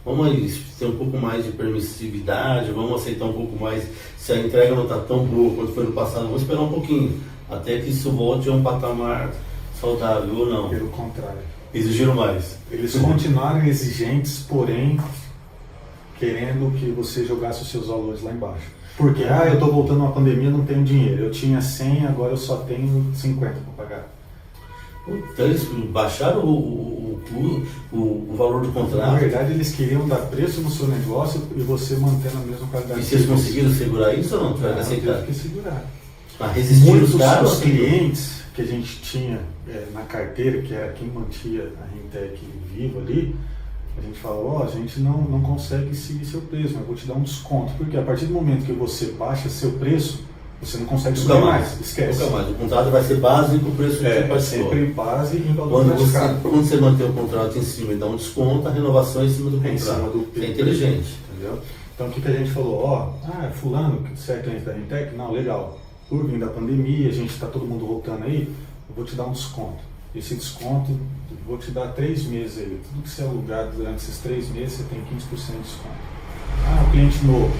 vamos aí ter um pouco mais de permissividade, vamos aceitar um pouco mais, se a entrega não está tão boa quanto foi no passado, vamos esperar um pouquinho, até que isso volte a um patamar saudável ou não. Pelo contrário. Exigiram mais. Eles continuaram exigentes, porém querendo que você jogasse os seus valores lá embaixo. Porque, eu estou voltando uma pandemia, não tenho dinheiro. Eu tinha 100, agora eu só tenho 50 para pagar. Então eles baixaram o valor do contrato. Na verdade, eles queriam dar preço no seu negócio e você mantendo a mesma qualidade. E vocês conseguiram segurar isso ou não? Não, teve que segurar. Mas resistir muitos os caras, dos clientes que a gente tinha na carteira, que era quem mantia a Rentec viva ali, a gente falou, a gente não consegue seguir seu preço, mas eu vou te dar um desconto. Porque a partir do momento que você baixa seu preço, você não consegue subir mais. Esquece. Nunca mais. O contrato vai ser base com o preço que você participou. Sempre base em valor praticado. Quando você mantém o contrato em cima e dá um desconto, a renovação é em cima do contrato. Em cima do é inteligente. Entendeu? Então o que a gente falou? Fulano, você é cliente da Rentec? Não, legal. Por vir da pandemia, a gente está todo mundo voltando aí, eu vou te dar um desconto. Esse desconto, vou te dar 3 meses aí. Tudo que você alugar durante esses 3 meses, você tem 15% de desconto. O cliente novo.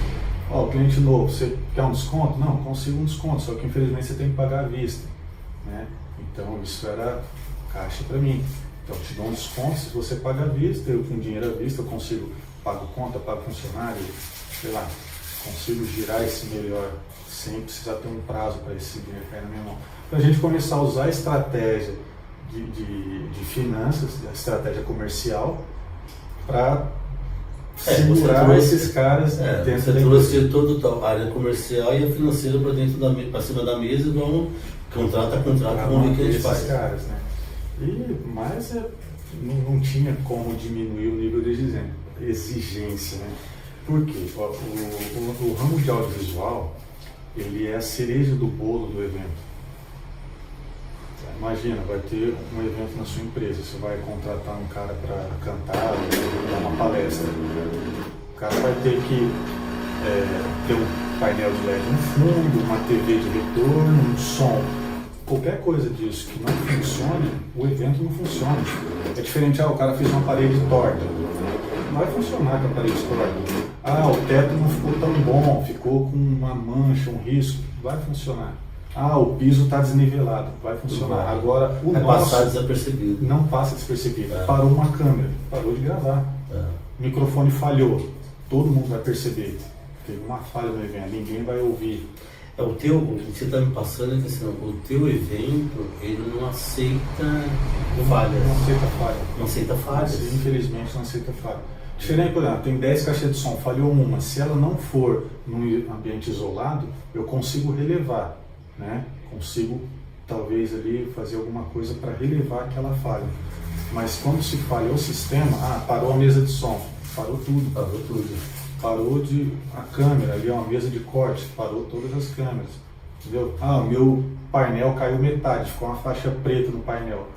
O cliente novo, você quer um desconto? Não, consigo um desconto, só que infelizmente você tem que pagar à vista. Né? Então isso era caixa para mim. Então eu te dou um desconto, se você paga à vista, eu com dinheiro à vista, eu consigo, pago conta, pago funcionário, sei lá, consigo girar esse melhor, sem precisar ter um prazo para esse dinheiro cair na minha mão. Então a gente começar a usar a estratégia de finanças, a estratégia comercial, para segurar esses caras dentro você trouxe toda a área comercial e a financeira para cima da mesa e vamos contrato a contrato, vamos ver o que a gente faz. Caras, né? Mas não tinha como diminuir o nível de exigência, né? Por quê? O ramo de audiovisual, ele é a cereja do bolo do evento. Imagina, vai ter um evento na sua empresa, você vai contratar um cara para cantar, dar uma palestra. O cara vai ter que ter um painel de LED no fundo, uma TV de retorno, um som. Qualquer coisa disso que não funcione, o evento não funciona. É diferente, o cara fez uma parede torta. Não vai funcionar com a parede torta. O teto não ficou tão bom, ficou com uma mancha, um risco. Vai funcionar. O piso está desnivelado, vai funcionar. Agora, o nosso passar desapercebido. Não passa despercebido. Parou uma câmera, parou de gravar. O microfone falhou, todo mundo vai perceber. Teve uma falha no evento, ninguém vai ouvir. O que você está me passando é que assim, o teu evento, ele não aceita falhas. Não aceita falhas. Infelizmente não aceita falha. Diferente, por exemplo, tem 10 caixas de som, falhou uma. Se ela não for num ambiente isolado, eu consigo relevar. Né? Consigo talvez ali fazer alguma coisa para relevar aquela falha. Mas quando se falha o sistema, parou a mesa de som, parou tudo. Parou a câmera, ali uma mesa de corte, parou todas as câmeras. Entendeu? Meu painel caiu metade, ficou uma faixa preta no painel.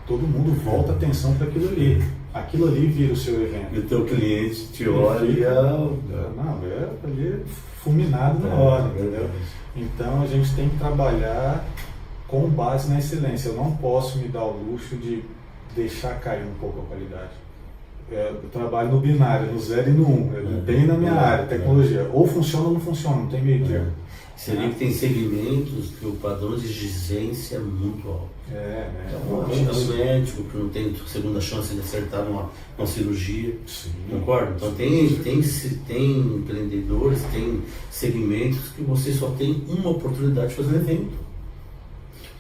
Todo mundo volta a atenção para aquilo ali. Aquilo ali vira o seu evento. E o teu cliente te olha e ali fulminado na hora, entendeu? Então a gente tem que trabalhar com base na excelência. Eu não posso me dar o luxo de deixar cair um pouco a qualidade. Eu trabalho no binário, no 0 e no 1, bem na minha área, tecnologia. Ou funciona ou não funciona, não tem meio termo. Você vê que tem segmentos que o padrão de exigência é muito alto. Então, um médico que não tem segunda chance de acertar uma cirurgia. Sim. Concordo? Então tem empreendedores, tem segmentos que você só tem uma oportunidade de fazer um evento.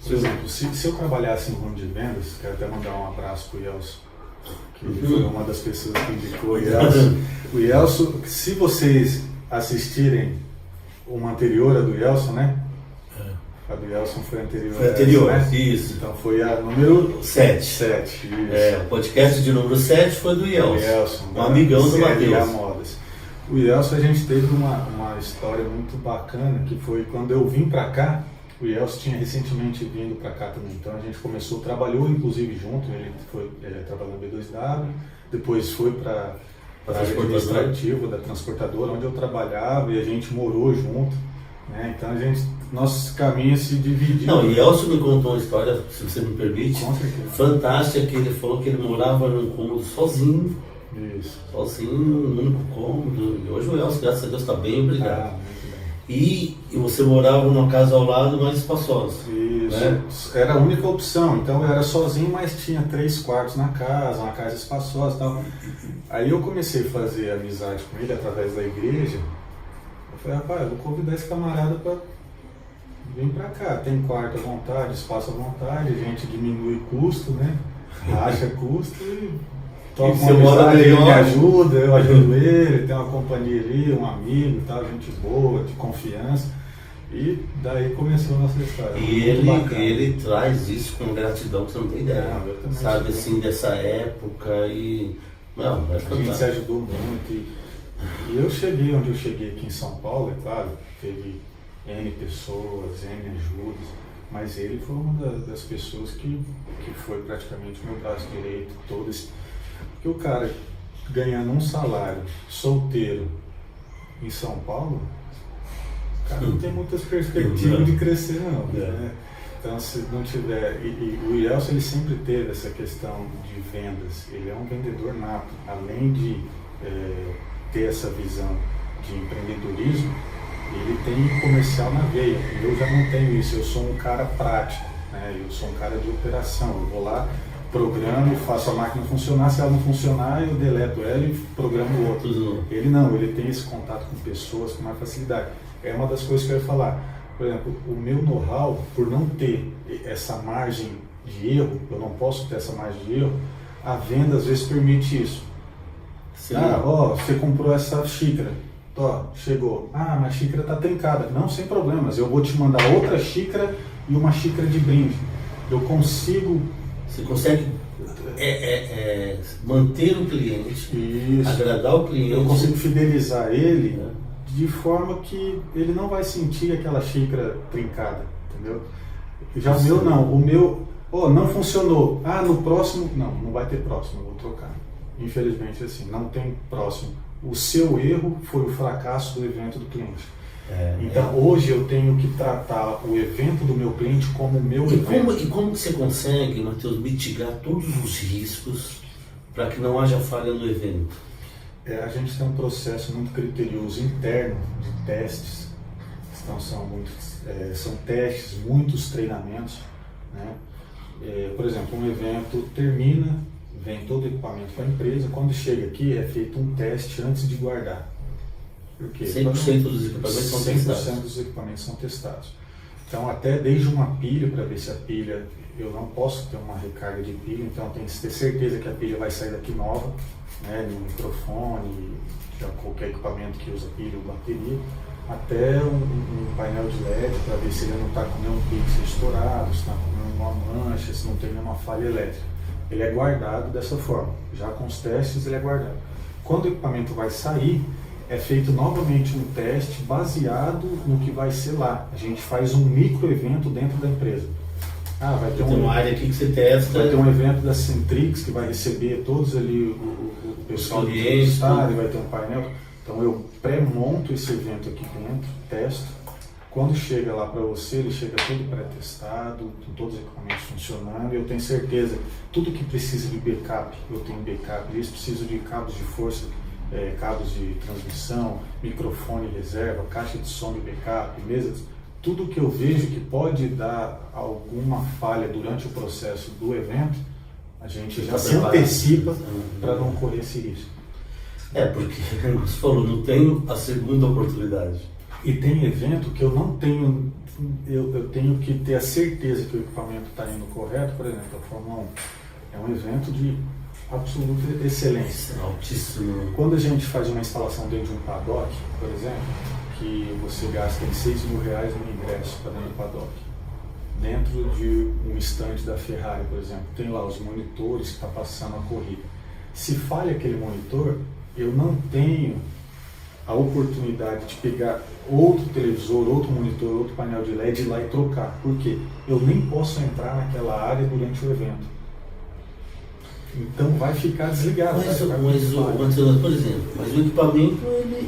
Por exemplo, se eu trabalhasse no ramo de vendas, quero até mandar um abraço para o Yelso, que foi uma das pessoas que indicou o Yelso. O Yelso, se vocês assistirem uma anterior a do Yelso, né? A do Yelson foi anterior. Foi anterior, essa, né? Isso. Então foi a número 7. O podcast de número 7 foi do Yelson. Um amigão do Matheus. O Yelson, a gente teve uma história muito bacana, que foi quando eu vim para cá. O Yelson tinha recentemente vindo para cá também. Então a gente trabalhou inclusive junto. Ele trabalhou na B2W, depois foi para a área administrativa da transportadora, onde eu trabalhava, e a gente morou junto. Né? Então nossos caminhos se dividiram. Não, e Elcio me contou uma história, se você me permite, fantástica, que ele falou que ele morava num cômodo sozinho. Isso. Sozinho, num único cômodo. E hoje o Elcio, graças a Deus, está bem, obrigado. E você morava numa casa ao lado mais espaçosa. Isso. Né? Era a única opção. Então eu era sozinho, mas tinha 3 quartos na casa, uma casa espaçosa e tal. Aí eu comecei a fazer amizade com ele através da igreja. Eu Eu falei, rapaz, eu vou convidar esse camarada para vir para cá. Tem quarto à vontade, espaço à vontade, a gente diminui custo, né? Racha custo e toca uma amizade, ele me ajuda, eu ajudo ele, tem uma companhia ali, um amigo, tal, gente boa, de confiança. E daí começou a nossa história. E ele traz isso com gratidão, que você não tem ideia. Não, sabe, assim, dessa época e... Não, a gente se ajudou muito. E eu cheguei onde eu cheguei aqui em São Paulo, é claro, teve N pessoas, N ajudas, mas ele foi uma das pessoas que foi praticamente o meu braço direito, todo esse... Porque o cara ganhando um salário, solteiro, em São Paulo, o cara não tem muitas perspectivas de crescer não, né? Então se não tiver, e o Ilhéus ele sempre teve essa questão de vendas, ele é um vendedor nato, além de ter essa visão de empreendedorismo, ele tem comercial na veia. Eu já não tenho isso, eu sou um cara prático, né? Eu sou um cara de operação, eu vou lá, programo, faço a máquina funcionar, se ela não funcionar eu deleto ela e programo outro. Ele não, ele tem esse contato com pessoas com mais facilidade. É uma das coisas que eu ia falar. Por exemplo, o meu know-how, por não ter essa margem de erro, eu não posso ter essa margem de erro, a venda às vezes permite isso. Sim. Você comprou essa xícara, chegou, mas a xícara está trincada. Não, sem problemas, eu vou te mandar outra xícara e uma xícara de brinde. Eu consigo... Você consegue manter o cliente, isso, agradar o cliente. Eu consigo fidelizar ele de forma que ele não vai sentir aquela xícara trincada, entendeu? Já o meu não, o meu, não funcionou, no próximo, não vai ter próximo, eu vou trocar. Infelizmente assim, não tem próximo. O seu erro foi o fracasso do evento do cliente. Então hoje eu tenho que tratar o evento do meu cliente como o meu evento. E como você consegue, Matheus, mitigar todos os riscos para que não haja falha no evento? A gente tem um processo muito criterioso interno de testes. Então são testes, muitos treinamentos, né? Por exemplo, um evento termina, vem todo o equipamento para a empresa, quando chega aqui é feito um teste antes de guardar. Por quê? 100% dos equipamentos são testados. 100% dos equipamentos são testados. Então até desde uma pilha, para ver se a pilha, eu não posso ter uma recarga de pilha, então eu tenho que ter certeza que a pilha vai sair daqui nova, né, no microfone, qualquer equipamento que usa pilha ou bateria, até um painel de LED para ver se ele não está com nenhum pixel estourado, se está com nenhuma mancha, se não tem nenhuma falha elétrica. Ele é guardado dessa forma, já com os testes ele é guardado. Quando o equipamento vai sair, é feito novamente um teste baseado no que vai ser lá. A gente faz um micro evento dentro da empresa. Vai ter uma área aqui que você testa. Vai ter um evento da Centrix que vai receber todos ali o pessoal do estado, vai ter um painel. Então eu pré-monto esse evento aqui dentro, testo. Quando chega lá para você, ele chega todo pré-testado, com todos os equipamentos funcionando. Eu tenho certeza, tudo que precisa de backup, eu tenho backup. Eles precisam de cabos de força, cabos de transmissão, microfone reserva, caixa de som de backup, mesas. Tudo que eu vejo que pode dar alguma falha durante o processo do evento, a gente já se antecipa para não correr esse risco. Porque você falou, não tem a segunda oportunidade. E tem evento que eu não tenho, eu tenho que ter a certeza que o equipamento está indo correto. Por exemplo, a Fórmula 1 é um evento de absoluta excelência. Altíssimo. Quando a gente faz uma instalação dentro de um paddock, por exemplo, que você gasta R$6.000 no ingresso para dentro do paddock, dentro de um estande da Ferrari, por exemplo, tem lá os monitores que está passando a corrida. Se falha aquele monitor, eu não tenho a oportunidade de pegar outro televisor, outro monitor, outro painel de LED e ir lá e trocar. Por quê? Eu nem posso entrar naquela área durante o evento. Então vai ficar desligado. Por exemplo, mas o equipamento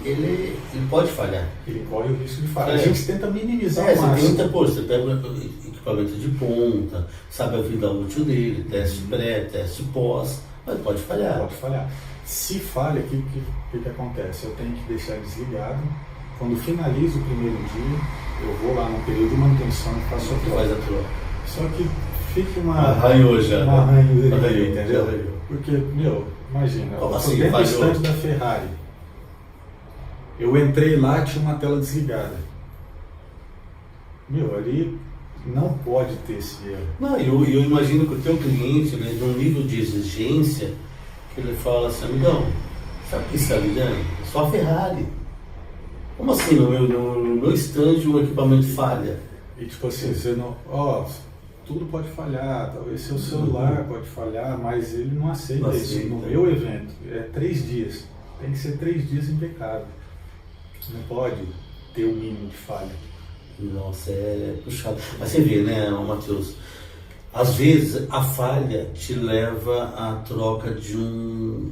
ele pode falhar. Ele corre o risco de falhar. A gente tenta minimizar o máximo. Você pega um equipamento de ponta, sabe a vida útil dele, teste pré, teste pós, mas pode falhar. Pode falhar. Se falha, o que acontece? Eu tenho que deixar desligado. Quando finalizo o primeiro dia, eu vou lá no período de manutenção e faço a troca. Só que fica arranhou já. Entendeu? Porque, imagina, eu estou dentro do estande da Ferrari. Eu entrei lá, tinha uma tela desligada. Meu, ali não pode ter esse erro. Não, eu imagino que o teu cliente, né, num nível de exigência, que ele fala assim, amigão, sabe o que está ligando? É só a Ferrari. Como assim no meu stand um equipamento falha? E tipo assim, você não. Tudo pode falhar, talvez seu celular pode falhar, mas ele não aceita isso. No meu evento, é 3 dias. Tem que ser 3 dias impecável. Não pode ter o mínimo de falha. Nossa, é puxado. Mas você vê, né, Matheus? Às vezes a falha te leva à troca de um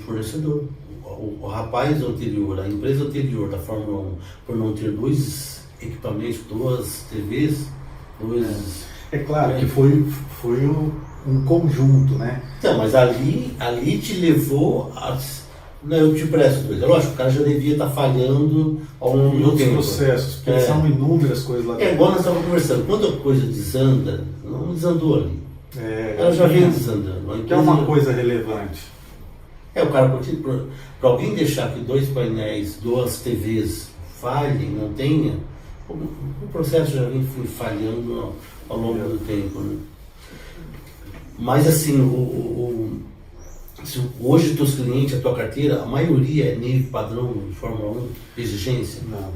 fornecedor. O rapaz anterior, a empresa anterior da Fórmula 1, por não ter 2 equipamentos, 2 TVs, 2... É claro que foi um conjunto, né? Não, mas ali te levou a... Não, eu te presto 2. É lógico, o cara já devia estar falhando ao longo do tempo. Processos, porque são inúmeras coisas lá dentro. É igual nós estávamos conversando, quando a coisa desanda, não desandou ali. Ela já vem desandando. Que é uma coisa relevante. O cara, para alguém deixar que 2 painéis, 2 TVs falhem, não tenha, o processo já vem falhando ao longo do tempo. Né? Mas assim, hoje teus clientes, a tua carteira, a maioria é nível padrão de Fórmula 1, de exigência? Não.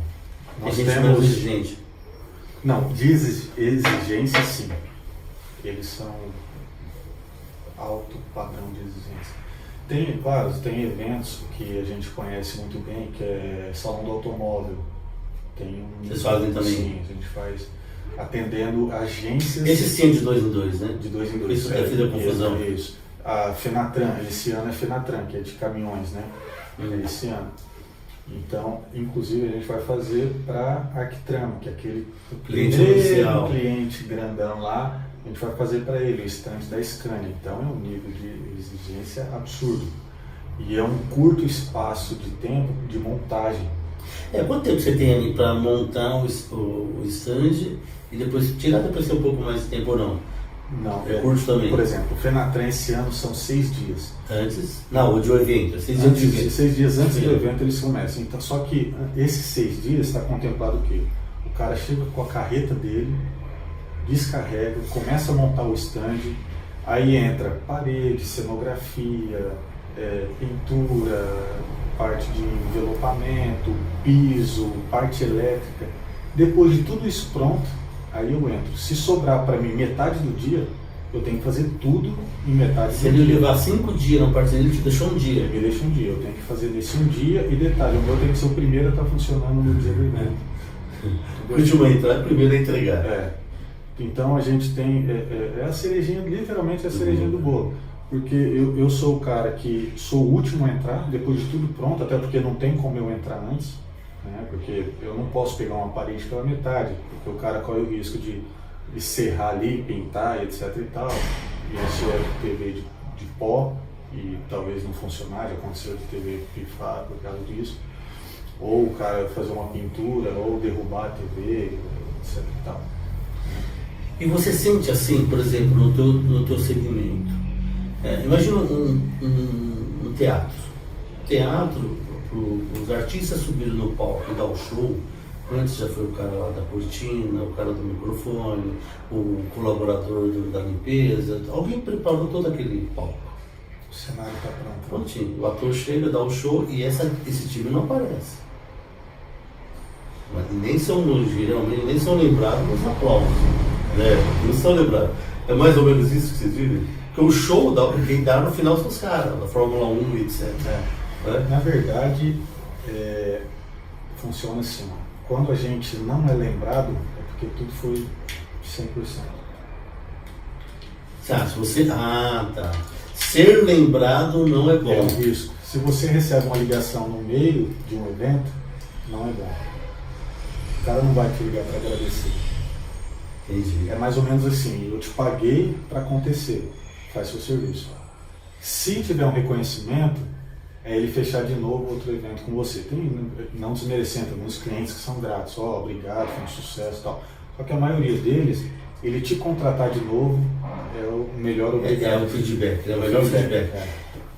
Nós temos exigente. Não, de exigência sim. Eles são alto padrão de exigência. Tem eventos que a gente conhece muito bem, que é Salão do Automóvel. Vocês fazem também? Sim, a gente faz atendendo agências... Esse sim é de 2 em 2, né? De 2 em 2. Isso deve ter confusão. Isso. A Fenatran, esse ano é Fenatran, que é de caminhões, né? Esse ano. Então, inclusive, a gente vai fazer para a Arquitrama, que é aquele cliente grandão lá, a gente vai fazer para ele, o stand da Scania. Então, é um nível de exigência absurdo. E é um curto espaço de tempo de montagem. Quanto tempo você tem ali para montar o stand e depois tirar depois um pouco mais de tempo ou não? Não, curto também. Por exemplo, o Fenatran esse ano são 6 dias. Antes? Não, o de evento. 6 dias de evento. 6 dias antes do evento eles começam. Então, só que esses 6 dias está contemplado o quê? O cara chega com a carreta dele, descarrega, começa a montar o stand, aí entra parede, cenografia, pintura, parte de envelopamento, piso, parte elétrica. Depois de tudo isso pronto, aí eu entro. Se sobrar para mim metade do dia, eu tenho que fazer tudo em metade do dia. Se ele levar 5 dias na parte dele, ele te deixou um dia. Ele me deixa um dia. Eu tenho que fazer nesse um dia e detalhe, o meu tem que ser o primeiro a estar funcionando no dia do evento. Último a entrar, primeiro a entregar. Então a gente tem, a cerejinha, literalmente a cerejinha do bolo. Porque eu sou o cara que sou o último a entrar, depois de tudo pronto, até porque não tem como eu entrar antes. Porque eu não posso pegar uma parede pela metade, porque o cara corre o risco de serrar ali, pintar, etc e tal, e encher a TV de pó e talvez não funcionar, já aconteceu de TV pifar por causa disso, ou o cara fazer uma pintura, ou derrubar a TV, etc e tal. E você sente assim, por exemplo, no teu segmento, imagina um teatro, os artistas subiram no palco e dar o show. Antes já foi o cara lá da cortina, o cara do microfone, o colaborador da limpeza. Alguém preparou todo aquele palco. O cenário está pronto. Prontinho. O ator chega, dá o show e esse time não aparece. Mas geralmente nem são lembrados nos aplausos. Não são lembrados. É mais ou menos isso que vocês vivem? Porque o show quem dá no final são os caras, da Fórmula 1 e etc. Na verdade, funciona assim. Quando a gente não é lembrado, é porque tudo foi 100%. Tá. Ser lembrado não é bom. É um risco. Se você recebe uma ligação no meio de um evento, não é bom. O cara não vai te ligar para agradecer. Entendi. É mais ou menos assim, eu te paguei para acontecer, faz seu serviço. Se tiver um reconhecimento, é ele fechar de novo outro evento com você. Não desmerecendo, alguns clientes que são gratos, obrigado, foi um sucesso e tal. Só que a maioria deles, ele te contratar de novo é o melhor obrigado. É o feedback, é o melhor feedback.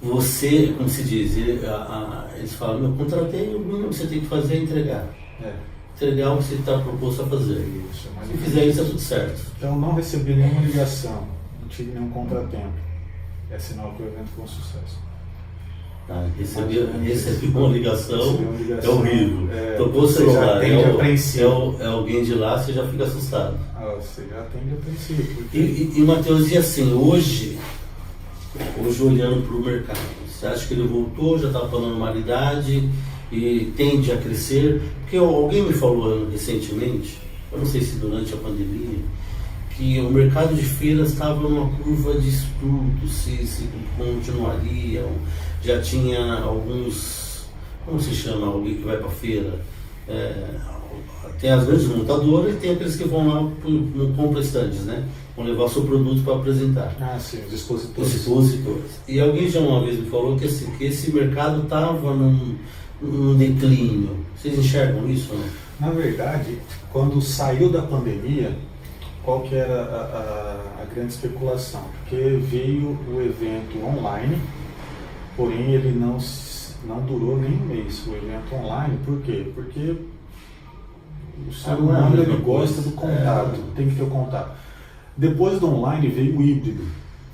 você, como se diz, eles falam, eu contratei, o mínimo que você tem que fazer é entregar. Entregar o que você está proposto a fazer. Isso, se fizer isso, é tudo certo. Então, não recebi nenhuma ligação, não tive nenhum contratempo. É sinal que o evento foi um sucesso. Recebi uma ligação, é horrível. Tocou o celular, é alguém de lá, você já fica assustado. Você já atende a princípio. Porque... E Matheus, e assim, hoje olhando para o mercado, você acha que ele voltou, já está para a normalidade e tende a crescer? Porque alguém me falou recentemente, eu não sei se durante a pandemia, que o mercado de feiras estava numa curva de estudo, se continuaria, já tinha alguns, como se chama, alguém que vai para a feira, tem as grandes montadoras e tem aqueles que vão lá, não compram estandes, né? Vão levar o seu produto para apresentar. Sim, os expositores. E alguém já uma vez me falou que esse mercado estava num declínio. Vocês enxergam isso? Né? Na verdade, quando saiu da pandemia, qual que era a grande especulação? Porque veio o evento online, porém ele não durou nem um mês, o evento online. Por quê? Porque o ser humano ele gosta do contato, tem que ter o contato. Depois do online veio o híbrido,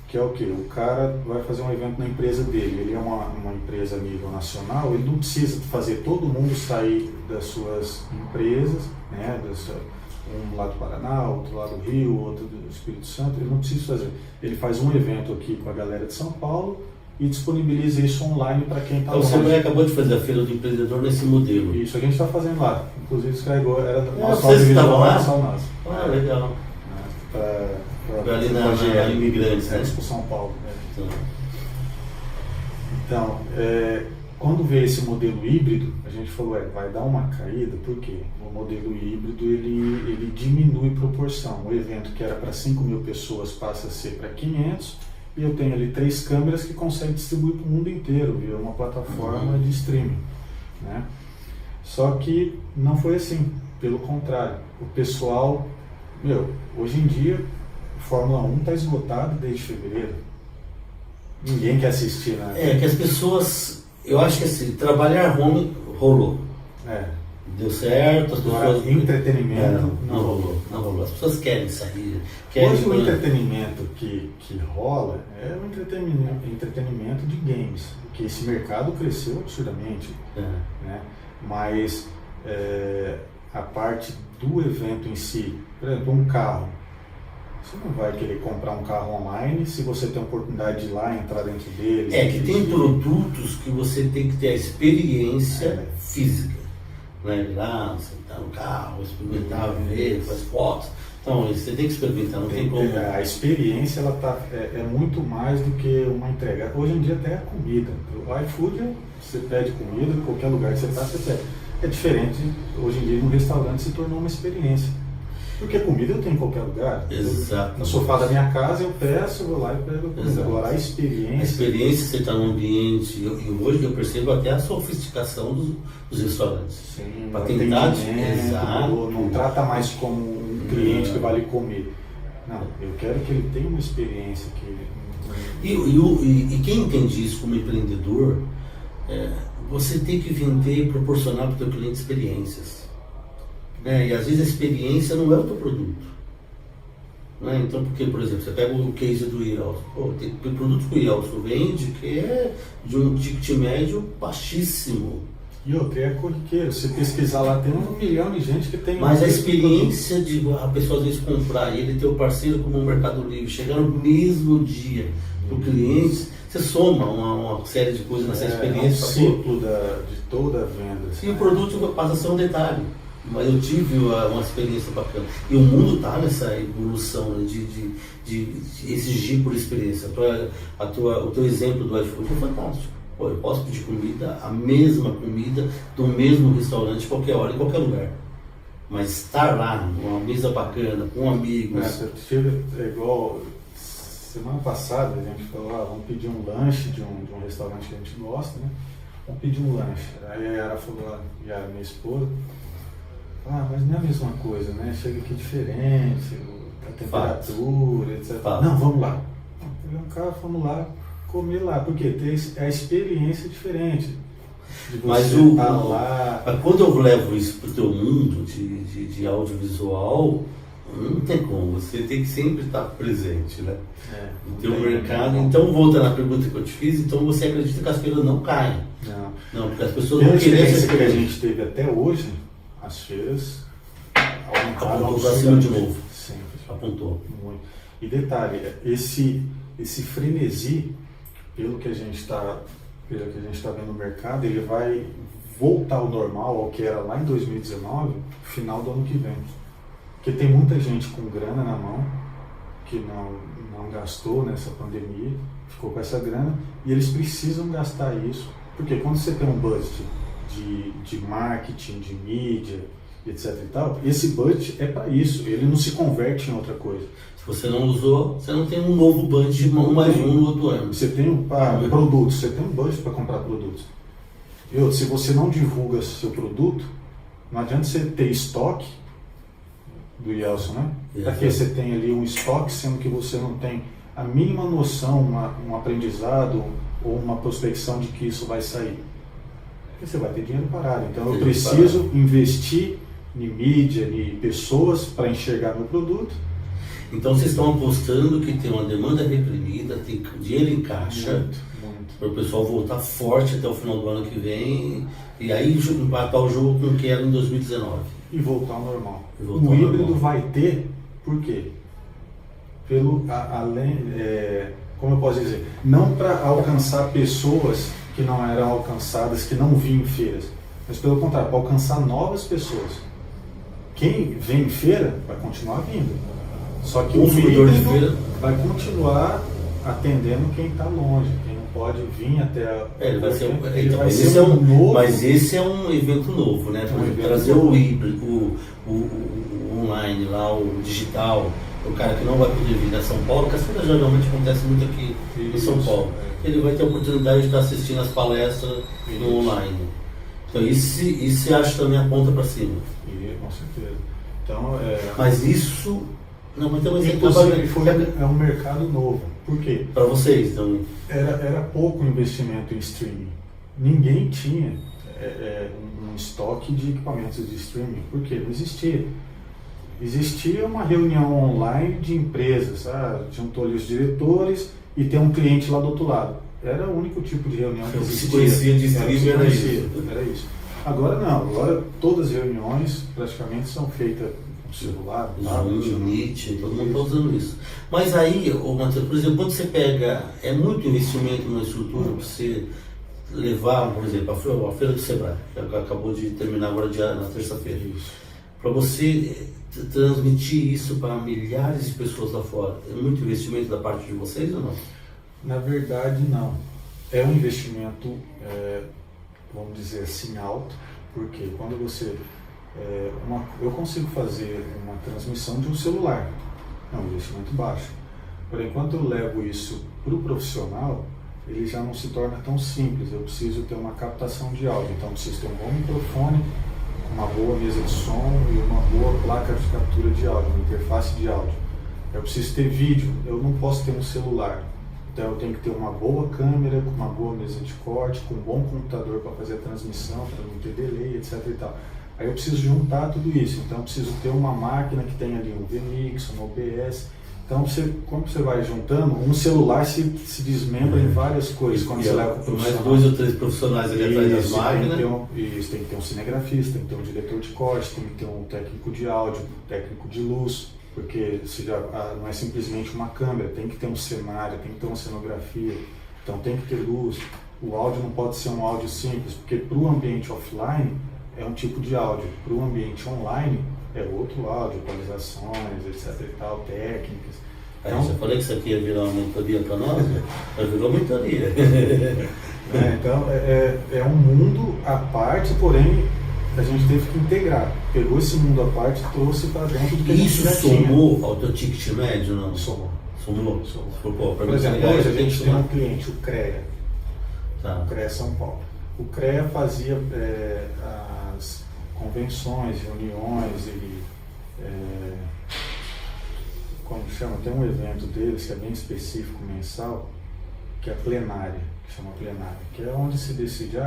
que é o quê? O cara vai fazer um evento na empresa dele, ele é uma empresa a nível nacional, ele não precisa fazer todo mundo sair das suas empresas, né? Um lá do Paraná, outro lá do Rio, outro do Espírito Santo, ele não precisa fazer. Ele faz um evento aqui com a galera de São Paulo e disponibiliza isso online para quem está longe. O Sebrae acabou de fazer a Feira do Empreendedor nesse modelo. Isso, a gente está fazendo lá. Inclusive descarregou, era vocês estavam lá? Legal. Ali na Imigrantes, né? Para São Paulo. Né? Então, quando veio esse modelo híbrido, a gente falou, vai dar uma caída, por quê? O modelo híbrido, ele diminui proporção. O evento que era para 5.000 pessoas passa a ser para 500, e eu tenho ali 3 câmeras que conseguem distribuir para o mundo inteiro, via uma plataforma de streaming. Né? Só que não foi assim, pelo contrário. O pessoal, hoje em dia, Fórmula 1 está esgotado desde fevereiro. Ninguém quer assistir, né? Que as pessoas, eu acho que assim, trabalhar home rolou. Deu certo, as pessoas... Entretenimento não rolou. As pessoas querem sair. Hoje o entretenimento que rola é o entretenimento de games, porque esse mercado cresceu absurdamente. Né? Mas a parte do evento em si, por exemplo, um carro, você não vai querer comprar um carro online se você tem a oportunidade de ir lá, entrar dentro dele. Que tem produtos que você tem que ter a experiência física. Né? Ir lá, sentar no carro, experimentar, ver, fazer fotos. Então, você tem que experimentar, não tem como. A experiência ela é muito mais do que uma entrega. Hoje em dia até a comida. O iFood, você pede comida, em qualquer lugar que você está, você pede. É diferente, hoje em dia, no restaurante se tornou uma experiência. Porque comida eu tenho em qualquer lugar. Exato. No sofá da minha casa eu peço, vou lá e pego a comida. Agora a experiência... A experiência, você está num ambiente, e hoje eu percebo até a sofisticação dos restaurantes. Sim, para tentar... Exato. Não trata mais como um cliente que vai lhe comer. Não, eu quero que ele tenha uma experiência. E quem entende isso como empreendedor, você tem que vender e proporcionar para o teu cliente experiências. E às vezes a experiência não é o teu produto. Então, porque, por exemplo, você pega o case do IELTS. Tem produtos que o IELTS vende que é de um ticket médio baixíssimo. E outro, é corriqueiro. Se pesquisar lá, tem 1 milhão de gente que tem... Mas a experiência de a pessoa às vezes comprar e ele ter o parceiro como o Mercado Livre, chegar no mesmo dia para o cliente, você soma uma série de coisas nessa experiência. É um ciclo de toda a venda. E o produto passa a ser um detalhe. Mas eu tive uma experiência bacana. E o mundo está nessa evolução, né, de exigir por experiência. O teu exemplo do iFood é fantástico. Eu posso pedir comida, a mesma comida, do mesmo restaurante, qualquer hora, em qualquer lugar. Mas estar lá, numa mesa bacana, com amigos... igual... Semana passada a gente falou, vamos pedir um lanche de um restaurante que a gente gosta, né? Vamos pedir um lanche. Aí a Yara falou, minha esposa... mas não é a mesma coisa, né? Chega aqui diferente, a temperatura, etc. Não, vamos lá. Peguei um carro, fomos lá, comer lá, porque tem a experiência diferente. De você Mas lá. quando eu levo isso para o teu mundo de audiovisual, não tem como, você tem que sempre estar presente, né? No teu mercado. Então, voltando à pergunta que eu te fiz, então você acredita que as feiras não caem? Não, porque as pessoas Pela não querem experiência que a gente teve até hoje, as feiras aumentaram apontou para cima de absurdamente. novo. Sempre. Apontou. Muito. E detalhe, esse frenesi, pelo que a gente está vendo no mercado, ele vai voltar ao normal, ao que era lá em 2019, final do ano que vem. Porque tem muita gente com grana na mão, que não gastou nessa pandemia, ficou com essa grana, e eles precisam gastar isso, porque quando você tem um budget de marketing, de mídia, etc e tal, esse budget é para isso, ele não se converte em outra coisa. Se você não usou, você não tem um novo budget de mais um no outro ano. Você tem produtos, você tem um budget para comprar produtos. Se você não divulga seu produto, não adianta você ter estoque do Yelson, né? Porque você tem ali um estoque, sendo que você não tem a mínima noção, um aprendizado ou uma prospecção de que isso vai sair. Porque você vai ter dinheiro parado. Então eu preciso investir em mídia, em pessoas para enxergar meu produto. Então vocês estão apostando que tem uma demanda reprimida, tem dinheiro em caixa, para o pessoal voltar forte até o final do ano que vem, e aí empatar o jogo com o que era em 2019. E voltar ao normal. O híbrido vai ter, por quê? Como eu posso dizer? Não para alcançar pessoas que não eram alcançadas, que não vinham em feiras, mas pelo contrário, para alcançar novas pessoas. Quem vem em feira vai continuar vindo. Só que o híbrido vai continuar atendendo quem está longe, quem não pode vir até Mas esse é um evento novo, né? Trazer o híbrido, o online lá, o digital, o cara que não vai poder vir a São Paulo, que as coisas geralmente acontecem muito aqui em São Paulo. Ele vai ter a oportunidade de estar assistindo as palestras no online. Então isso acho também aponta para cima. Com certeza. Então, mas isso... Não, mas também é um mercado novo. Por quê? Para vocês também. Era pouco investimento em streaming. Ninguém tinha um estoque de equipamentos de streaming. Por quê? Não existia. Existia uma reunião online de empresas. Juntou ali os diretores e tem um cliente lá do outro lado. Era o único tipo de reunião que existia. Se conhecia de streaming, era isso. Agora não. Agora todas as reuniões praticamente são feitas celular, Meet, todo mundo está usando isso. Mas aí, Matheus, por exemplo, quando você pega, é muito investimento numa estrutura para você levar, por exemplo, a feira do Sebrae, que acabou de terminar agora na terça-feira, para você transmitir isso para milhares de pessoas lá fora, é muito investimento da parte de vocês ou não? Na verdade, não. É um investimento, vamos dizer assim, alto, porque quando você... eu consigo fazer uma transmissão de um celular, é um investimento baixo. Porém, quando eu levo isso para o profissional, ele já não se torna tão simples. Eu preciso ter uma captação de áudio, então eu preciso ter um bom microfone, uma boa mesa de som e uma boa placa de captura de áudio, uma interface de áudio. Eu preciso ter vídeo, eu não posso ter um celular. Então eu tenho que ter uma boa câmera, com uma boa mesa de corte, com um bom computador para fazer a transmissão, para não ter delay, etc. e tal. Aí eu preciso juntar tudo isso, então eu preciso ter uma máquina que tenha ali um VMix, um OBS. Então, quando você vai juntando, um celular se desmembra em várias coisas. Quando você leva para o profissional. Mais 2 ou 3 profissionais ali atrás das máquinas. Tem que ter um cinegrafista, tem que ter um diretor de corte, tem que ter um técnico de áudio, um técnico de luz, porque não é simplesmente uma câmera, tem que ter um cenário, tem que ter uma cenografia, então tem que ter luz. O áudio não pode ser um áudio simples, porque para o ambiente offline é um tipo de áudio, para o ambiente online é outro áudio, atualizações, etc e tal, técnicas. Então, você falou que isso aqui ia virar uma mentoria para nós, mas virou mentoria. Então é um mundo à parte, porém a gente teve que integrar. Pegou esse mundo à parte e trouxe para dentro do que a gente já tinha. Isso somou ao teu ticket médio, não? Somou. Por exemplo, hoje a gente tem um cliente, o CREA. Tá. O CREA São Paulo. O CREA fazia as convenções, reuniões e como chama, tem um evento deles que é bem específico, mensal, que é plenária, que chama plenária, que é onde se decide,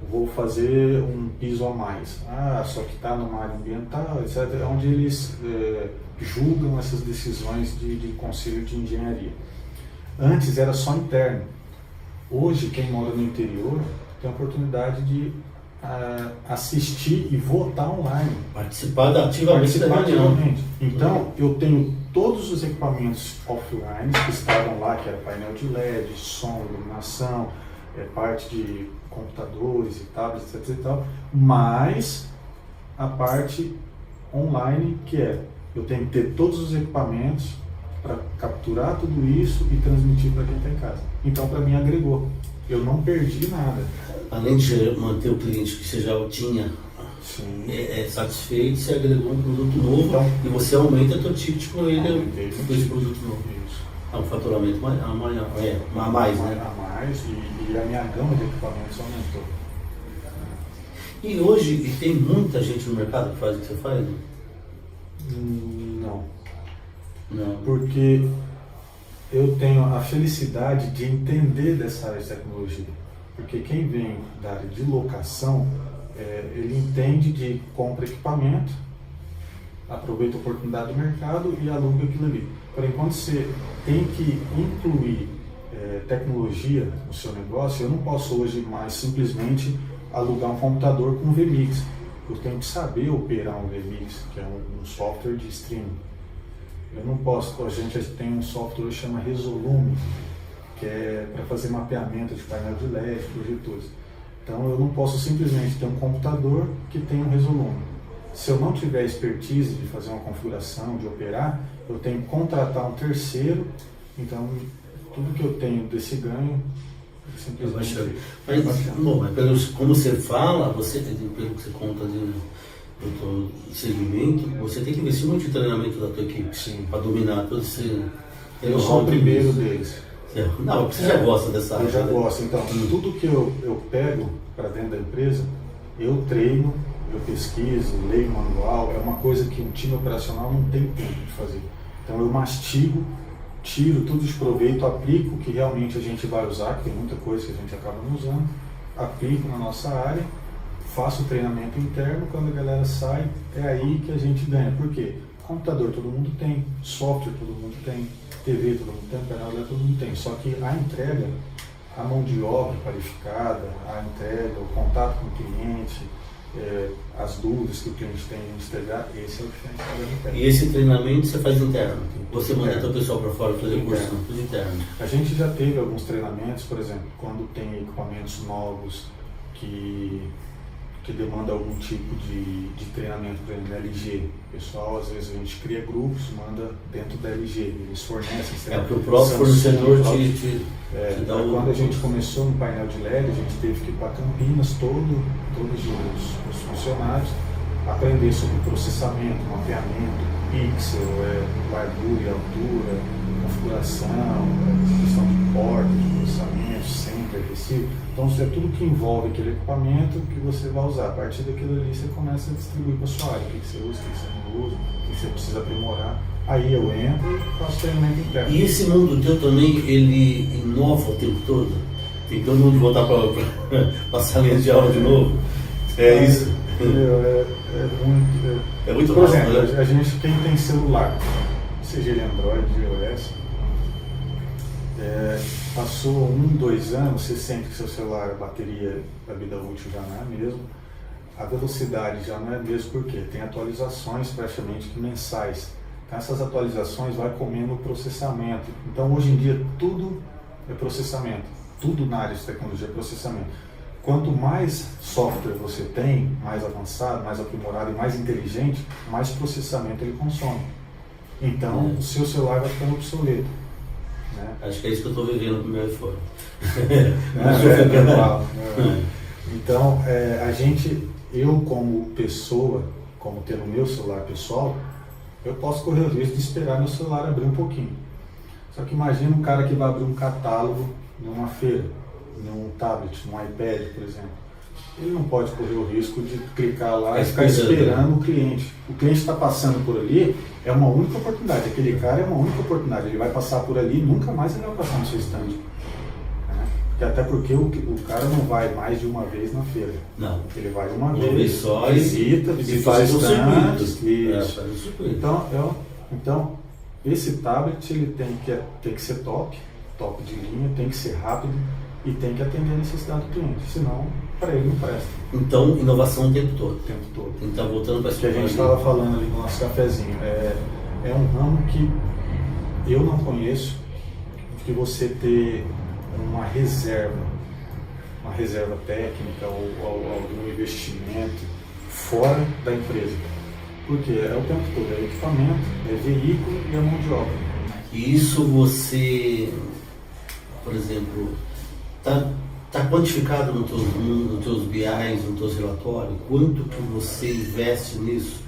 vou fazer um piso a mais, só que está numa área ambiental, etc., é onde eles julgam essas decisões de conselho de engenharia. Antes era só interno. Hoje, quem mora no interior tem a oportunidade de assistir e votar online. Participar ativamente da reunião. Então, eu tenho todos os equipamentos offline que estavam lá, que era painel de LED, som, iluminação, parte de computadores e tablets, etc. e tal, mais a parte online, que eu tenho que ter todos os equipamentos para capturar tudo isso e transmitir para quem está em casa. Então, para mim, agregou. Eu não perdi nada. Além de manter o cliente que você já tinha satisfeito, você agregou um produto novo, então, e você aumenta o seu ticket com ele com esse produto novo. Isso. Um faturamento a mais, né? A mais, e a minha gama de equipamentos aumentou. E hoje tem muita gente no mercado que faz o que você faz? Não. Não. Porque eu tenho a felicidade de entender dessa área de tecnologia. Porque quem vem da área de locação, ele entende de compra equipamento, aproveita a oportunidade do mercado e aluga aquilo ali. Porém, quando você tem que incluir tecnologia no seu negócio, eu não posso hoje mais simplesmente alugar um computador com um vMix. Eu tenho que saber operar um vMix, que é um software de streaming. Eu não posso, a gente tem um software que chama Resolume, que é para fazer mapeamento de painel de LED, projetores. Então eu não posso simplesmente ter um computador que tem um Resolume. Se eu não tiver expertise de fazer uma configuração, de operar, eu tenho que contratar um terceiro. Então tudo que eu tenho desse ganho simplesmente mas como você fala, pelo que você conta do segmento, você tem que investir muito em treinamento da tua equipe para dominar todo esse... Eu sou o primeiro deles. Não, você já gosta dessa área. Eu já gosto. Então, tudo que eu pego para dentro da empresa, eu treino, eu pesquiso, leio manual. É uma coisa que um time operacional não tem tempo de fazer. Então, eu mastigo, tiro tudo de proveito, aplico o que realmente a gente vai usar, que tem muita coisa que a gente acaba não usando, aplico na nossa área, faço o treinamento interno, quando a galera sai, é aí que a gente ganha. Por quê? Computador todo mundo tem, software todo mundo tem, TV todo mundo tem, canal todo mundo tem. Só que a entrega, a mão de obra qualificada, a entrega, o contato com o cliente, as dúvidas que o cliente tem em entregar, esse é o diferencial da entrega. E esse treinamento você faz interno? Você manda teu pessoal para fora fazer curso? Tudo interno. A gente já teve alguns treinamentos, por exemplo, quando tem equipamentos novos que demanda algum tipo de treinamento, por exemplo, da LG. O pessoal, às vezes, a gente cria grupos, manda dentro da LG, eles fornecem. Porque o próprio fornecedor te dá Quando a gente começou no painel de LED, a gente teve que ir para Campinas, todos os funcionários, aprender sobre processamento, mapeamento, pixel, largura e altura, configuração, questão de porta, de processamento, sempre recibo. Então, isso é tudo que envolve aquele equipamento que você vai usar. A partir daquilo ali, você começa a distribuir para a sua área. O que você usa, o que você não usa, o que você precisa aprimorar. Aí eu entro e faço treinamento interno. E esse mundo teu também, ele inova o tempo todo? Tem todo mundo voltar para a salinha de aula de novo? É isso? É muito Por rápido, exemplo, né? a gente, quem tem celular, seja ele Android, iOS, passou 2 anos, você sente que seu celular, a bateria, a vida útil já não é a mesma, a velocidade já não é a mesma, porque tem atualizações praticamente mensais. Então essas atualizações vai comendo o processamento. Então hoje em dia tudo é processamento, tudo na área de tecnologia é processamento. Quanto mais software você tem, mais avançado, mais aprimorado e mais inteligente, mais processamento ele consome. Então o seu celular vai ficando obsoleto. Acho que é isso que eu estou vivendo com o meu iPhone. Então, eu como pessoa, como tendo o meu celular pessoal, eu posso correr o risco de esperar meu celular abrir um pouquinho. Só que imagina um cara que vai abrir um catálogo numa feira, num tablet, num iPad, por exemplo. Ele não pode correr o risco de clicar lá e ficar esperando o cliente. O cliente está passando por ali, é uma única oportunidade. Aquele cara é uma única oportunidade. Ele vai passar por ali e nunca mais ele vai passar no seu stand. Até porque o cara não vai mais de uma vez na feira. Não. Ele vai uma vez vez só visita e faz um circuito. Isso. Faz um circuito. Então, esse tablet ele tem que ser top de linha, tem que ser rápido e tem que atender a necessidade do cliente. Senão, para ele não presta. Então, inovação o tempo todo. O tempo todo. Então, voltando para que a gente estava falando ali no nosso cafezinho, é um ramo que eu não conheço, que você ter uma reserva técnica ou algum investimento fora da empresa. Porque é o tempo todo, é equipamento, é veículo e é mão de obra. E isso você, por exemplo, está quantificado nos teus BIs, nos teus relatórios? Quanto que você investe nisso?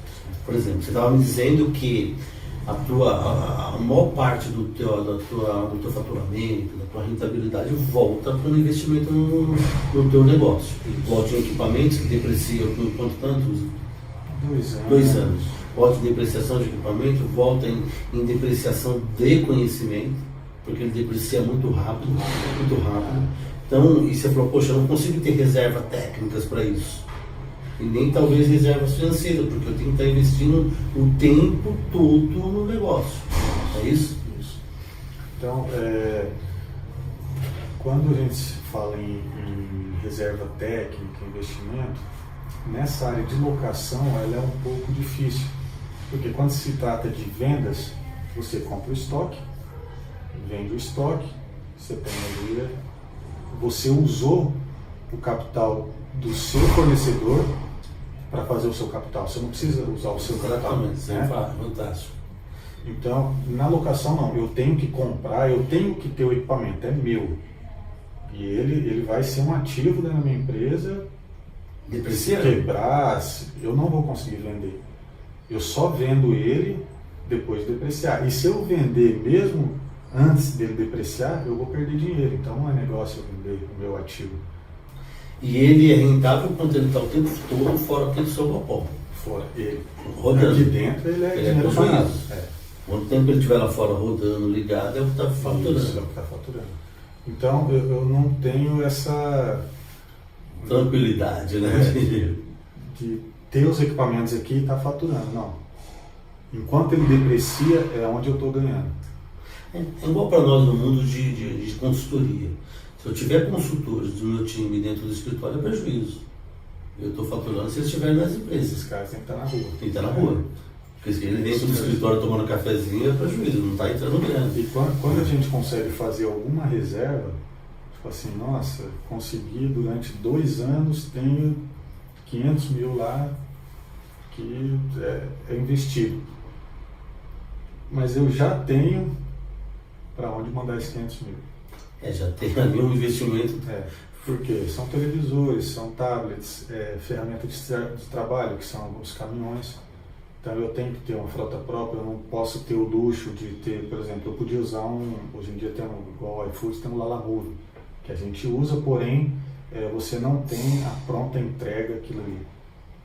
Por exemplo, você estava me dizendo que a maior parte do teu faturamento, da tua rentabilidade volta para o investimento no teu negócio. Volta em equipamentos que depreciam por quanto tanto? 2 anos. Volta em depreciação de equipamento, volta em depreciação de conhecimento, porque ele deprecia muito rápido. Então, e você falou, poxa, eu não consigo ter reservas técnicas para isso. E nem talvez reservas financeiras, porque eu tenho que estar investindo o tempo todo no negócio. É isso? Isso. Então, quando a gente fala em reserva técnica, investimento, nessa área de locação ela é um pouco difícil. Porque quando se trata de vendas, você compra o estoque, vende o estoque, você tem ali, você usou o capital do seu fornecedor para fazer o seu capital. Você não precisa usar o seu capital. Né? Fantástico. Então, na locação não. Eu tenho que comprar, eu tenho que ter o equipamento, é meu. E ele vai ser um ativo da minha empresa. Deprecia? Se quebrar, eu não vou conseguir vender. Eu só vendo ele depois de depreciar. E se eu vender mesmo antes dele depreciar, eu vou perder dinheiro. Então não é negócio eu vender o meu ativo. E ele é rentável quando ele está o tempo todo fora aquele seu galpão. Fora ele. Rodando. Aqui dentro ele é dinheiro parado. Quanto tempo ele estiver lá fora rodando, ligado, é o que está faturando. Isso, é o que está faturando. Então eu não tenho essa tranquilidade, né? De ter os equipamentos aqui e estar faturando, não. Enquanto ele deprecia, é onde eu estou ganhando. É igual para nós no mundo de consultoria. Se eu tiver consultores do meu time dentro do escritório, é prejuízo. Eu estou faturando se eles estiverem nas empresas. Esses caras têm que estar na rua. Tem que estar na rua. Porque se ele dentro do escritório tomando cafezinho, é prejuízo, não está entrando grana. E quando a gente consegue fazer alguma reserva, tipo assim, nossa, consegui durante 2 anos, tenho 500 mil lá que é investido. Mas eu já tenho para onde mandar esses 500 mil. Já tem ali um investimento. Porque são televisores, são tablets, ferramentas de trabalho, que são os caminhões. Então eu tenho que ter uma frota própria, eu não posso ter o luxo de ter, por exemplo, eu podia usar hoje em dia tem igual o iFood, tem um Lalamove, que a gente usa, porém você não tem a pronta entrega aquilo ali.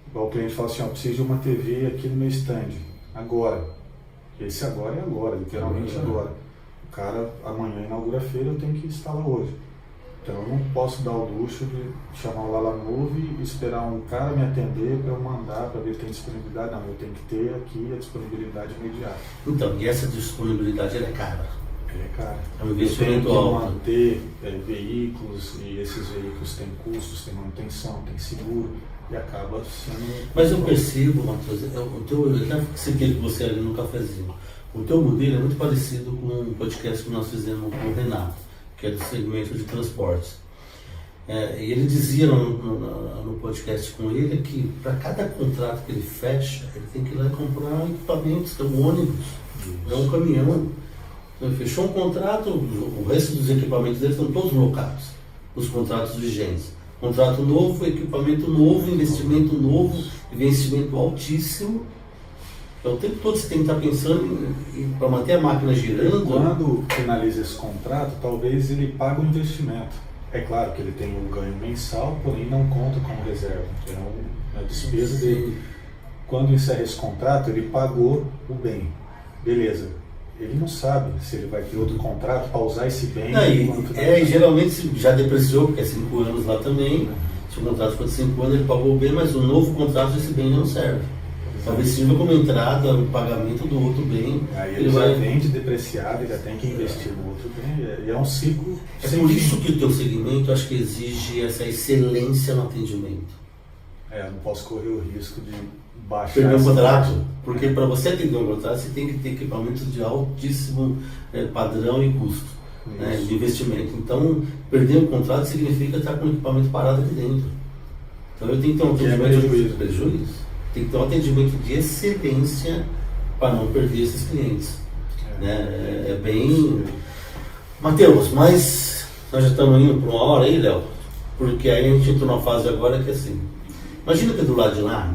Igual o cliente fala assim, eu preciso de uma TV aqui no meu stand, agora. Esse agora é agora, literalmente agora. O cara amanhã inaugura a feira, eu tenho que instalar hoje. Então eu não posso dar o luxo de chamar o Lalamove e esperar um cara me atender para eu mandar, para ver se tem disponibilidade. Não, eu tenho que ter aqui a disponibilidade imediata. Então, e essa disponibilidade ela é cara? É cara. É um investimento alto. Eu alto. tenho que manter veículos, e esses veículos têm custos, têm manutenção, têm seguro, e acaba sendo... Mas eu percebo, Matheus, eu já citei com você ali no cafezinho, o teu modelo é muito parecido com um podcast que nós fizemos com o Renato, que é do segmento de transportes. E ele dizia no podcast com ele que para cada contrato que ele fecha, ele tem que ir lá e comprar equipamentos, que é um ônibus, é um caminhão. Então, ele fechou um contrato, o resto dos equipamentos dele estão todos locados, os contratos vigentes. Contrato novo, equipamento novo, investimento novo, investimento altíssimo. Então, o tempo todo você tem que estar pensando para manter a máquina girando. Quando finaliza esse contrato, talvez ele pague o investimento. É claro que ele tem um ganho mensal, porém não conta como reserva. É uma despesa dele. Quando encerra esse contrato, ele pagou o bem. Beleza. ele não sabe se ele vai ter outro contrato para usar esse bem. E geralmente já depreciou, porque é 5 anos lá também. Se o contrato for de 5 anos, ele pagou o bem, mas o novo contrato desse bem não serve. Talvez sirva como entrada o pagamento do outro bem. Aí ele já vende depreciado, ele já tem que investir no outro bem. E é um ciclo. É por isso que o teu segmento, acho que exige essa excelência no atendimento. Eu não posso correr o risco de baixar perder um contrato, porque para você atender um contrato, você tem que ter equipamentos de altíssimo padrão e custo, né, de investimento. Então, perder um contrato significa estar com o equipamento parado aqui dentro. Então, eu tenho que ter um atendimento de prejuízo. Tem que ter um atendimento de excelência para não perder esses clientes. É bem... Mateus, mas nós já estamos indo para 1 hora aí, Léo, porque aí a gente entrou numa fase agora que é assim, imagina que do lado de lá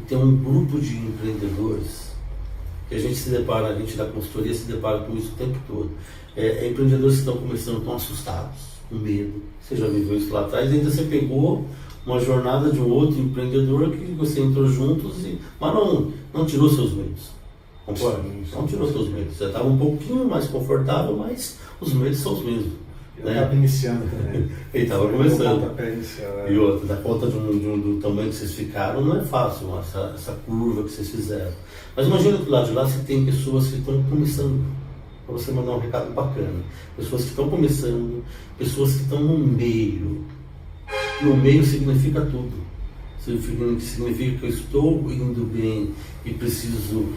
tem um grupo de empreendedores que a gente se depara, a gente da consultoria se depara com isso o tempo todo. Empreendedores que estão começando, estão assustados, com medo. Você já viveu isso lá atrás, ainda você pegou uma jornada de um outro empreendedor que você entrou juntos, mas não tirou seus medos. Concorda? Não tirou seus medos. Você estava um pouquinho mais confortável, mas os medos são os mesmos. Eu estava iniciando também. Ele estava começando. E outra, da conta do tamanho que vocês ficaram, não é fácil essa curva que vocês fizeram. Mas imagina que do lado de lá você tem pessoas que estão começando, para você mandar um recado bacana. Pessoas que estão começando, pessoas que estão no meio. No meio significa tudo. Significa que eu estou indo bem e preciso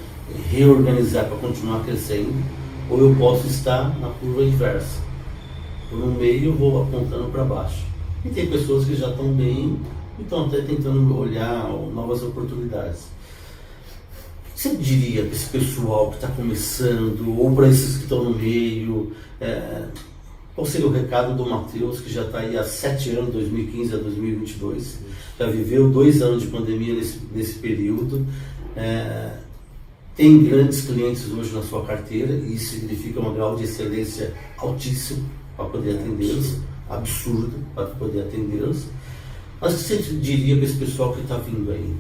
reorganizar para continuar crescendo, ou eu posso estar na curva inversa. No meio eu vou apontando para baixo. E tem pessoas que já estão bem e estão até tentando olhar novas oportunidades. O que você diria para esse pessoal que está começando, ou para esses que estão no meio? Qual seria o recado do Mateus, que já está aí há 7 anos, 2015 a 2022, já viveu 2 anos de pandemia nesse período, tem grandes clientes hoje na sua carteira, e isso significa um grau de excelência altíssimo para poder atendê-los, absurdo para poder atendê-los. Mas o que você diria para esse pessoal que está vindo aí?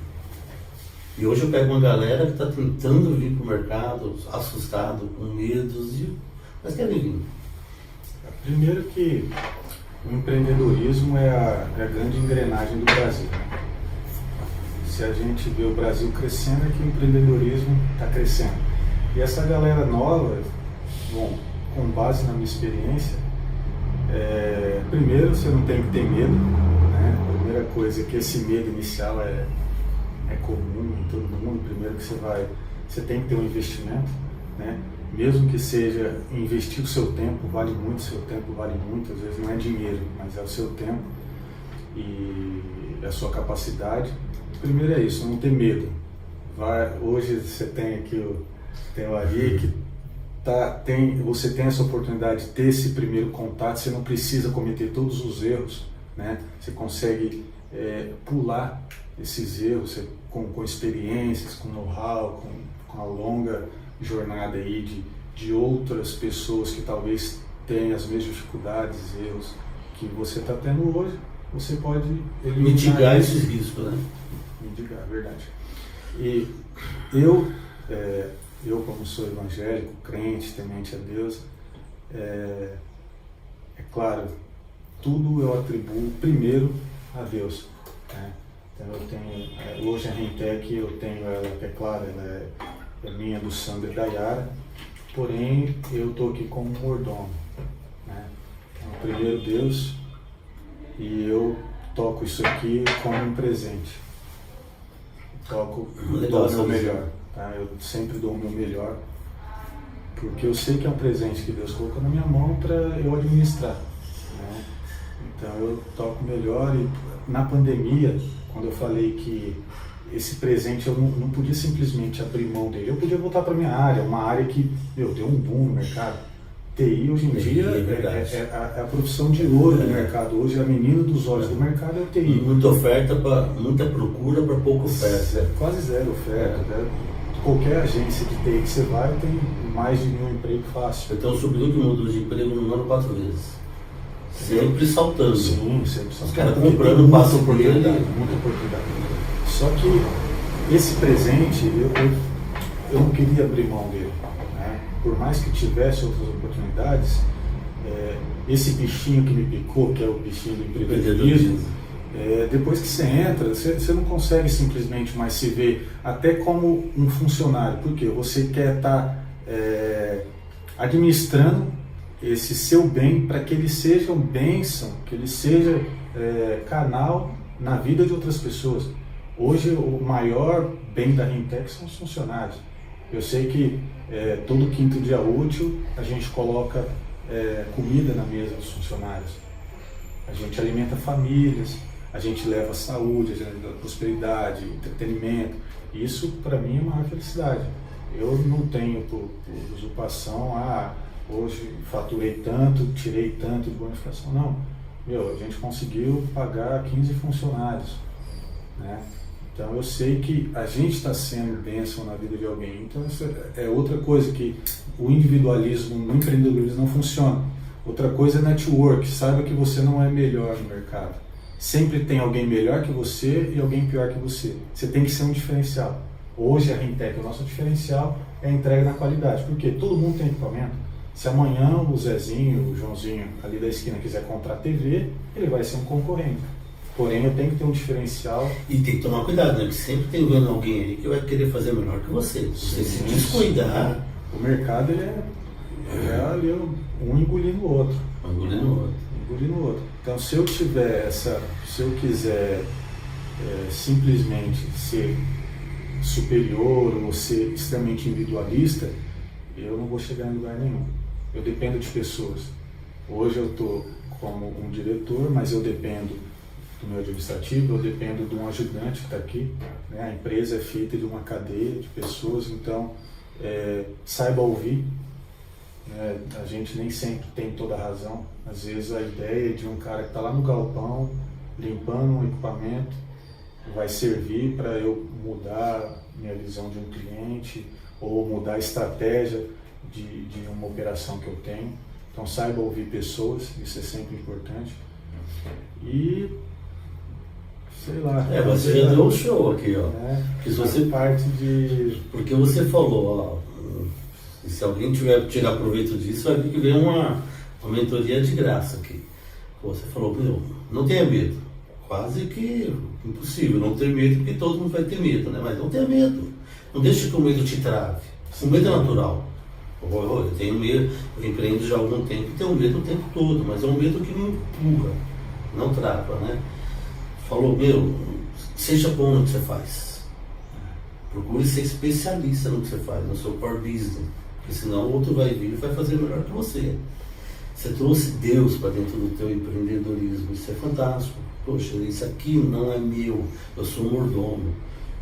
E hoje eu pego uma galera que está tentando vir para o mercado, assustado, com medos, mas querem vir. Primeiro que o empreendedorismo é a grande engrenagem do Brasil. Né? Se a gente vê o Brasil crescendo, é que o empreendedorismo está crescendo. E essa galera nova, bom, com base na minha experiência, primeiro você não tem que ter medo, né? A primeira coisa é que esse medo inicial é comum em todo mundo. Primeiro que você tem que ter um investimento, né? Mesmo que seja investir o seu tempo, vale muito, seu tempo vale muito, às vezes não é dinheiro, mas é o seu tempo e a sua capacidade. Primeiro é isso, não ter medo. Hoje você tem aqui o Ari, que você tem essa oportunidade de ter esse primeiro contato, você não precisa cometer todos os erros, né? Você consegue pular esses erros com experiências, com know-how, com a longa jornada aí de outras pessoas que talvez tenham as mesmas dificuldades, erros que você está tendo hoje. Você pode mitigar esses riscos, né? Mitigar, verdade. E eu como sou evangélico, crente, temente a Deus, claro, tudo eu atribuo primeiro a Deus, né? Então eu tenho, hoje a Rentec, eu tenho ela, claro, ela é minha, do Sandro e da Yara, porém eu estou aqui como mordomo, né? Então, primeiro Deus, e eu toco isso aqui como um presente. Dou o meu melhor, tá? Eu sempre dou o meu melhor, porque eu sei que é um presente que Deus colocou na minha mão para eu administrar, né? Então eu toco melhor. E na pandemia, quando eu falei que esse presente eu não podia simplesmente abrir mão dele, eu podia voltar para minha área, uma área que deu um boom no mercado. TI hoje em dia é a profissão de ouro do mercado. Hoje a menina dos olhos do mercado é o TI. Muita oferta, muita procura para pouca oferta. Quase zero oferta. Né? Qualquer agência de TI que você vai tem mais de 1.000 empregos fácil. Eu tenho um sobrinho que mudou de emprego no ano 4 vezes. Sempre saltando. Sim, sempre saltando. Os caras comprando muita oportunidade. Muita oportunidade. Só que esse presente, eu não queria abrir mão dele. por mais que tivesse outras oportunidades, esse bichinho que me picou, que é o bichinho do empreendedorismo, depois que você entra, você não consegue simplesmente mais se ver até como um funcionário, porque você quer estar administrando esse seu bem para que ele seja uma bênção, que ele seja canal na vida de outras pessoas. Hoje o maior bem da Rentec são os funcionários. Eu sei que todo quinto dia útil a gente coloca comida na mesa dos funcionários. A gente alimenta famílias, a gente leva saúde, a gente leva prosperidade, entretenimento. Isso para mim é a maior felicidade. Eu não tenho por usurpação, hoje faturei tanto, tirei tanto de bonificação. Não, a gente conseguiu pagar 15 funcionários, né? Então eu sei que a gente está sendo bênção na vida de alguém. Então isso é outra coisa, que o individualismo no empreendedorismo não funciona. Outra coisa é network. Saiba que você não é melhor no mercado. Sempre tem alguém melhor que você e alguém pior que você. Você tem que ser um diferencial. Hoje a Rentec, o nosso diferencial é a entrega na qualidade. Porque todo mundo tem equipamento. Se amanhã o Zezinho, o Joãozinho ali da esquina quiser comprar TV, ele vai ser um concorrente. Porém, eu tenho que ter um diferencial. E tem que tomar cuidado, né? Porque sempre tem vendo alguém aí que vai querer fazer melhor que você. Você se descuidar. O mercado ele ali um engolindo o outro. Engolindo o outro. Engolindo o outro. Então, se eu quiser simplesmente ser superior ou ser extremamente individualista, eu não vou chegar em lugar nenhum. Eu dependo de pessoas. Hoje eu estou como um diretor, mas eu dependo do meu administrativo, eu dependo de um ajudante que está aqui, né? A empresa é feita de uma cadeia de pessoas, então saiba ouvir, né? A gente nem sempre tem toda a razão. Às vezes a ideia de um cara que está lá no galpão limpando um equipamento vai servir para eu mudar minha visão de um cliente ou mudar a estratégia de uma operação que eu tenho. Então saiba ouvir pessoas, isso é sempre importante. E sei lá. Você já deu um show aqui, ó. Que você parte de. Porque você falou, ó, se alguém tiver tirar proveito disso, vai ver que vem uma mentoria de graça aqui. Você falou, não tenha medo. Quase que impossível não ter medo, porque todo mundo vai ter medo, né? Mas não tenha medo. Não deixe que o medo te trave. O medo é natural. Eu tenho medo, eu empreendo já há algum tempo e tenho medo o tempo todo, mas é um medo que me empurra, não trava, né? Falou, seja bom no que você faz. Procure ser especialista no que você faz, no seu core business, porque senão o outro vai vir e vai fazer melhor que você. Você trouxe Deus para dentro do teu empreendedorismo, isso é fantástico. Poxa, isso aqui não é meu, eu sou um mordomo.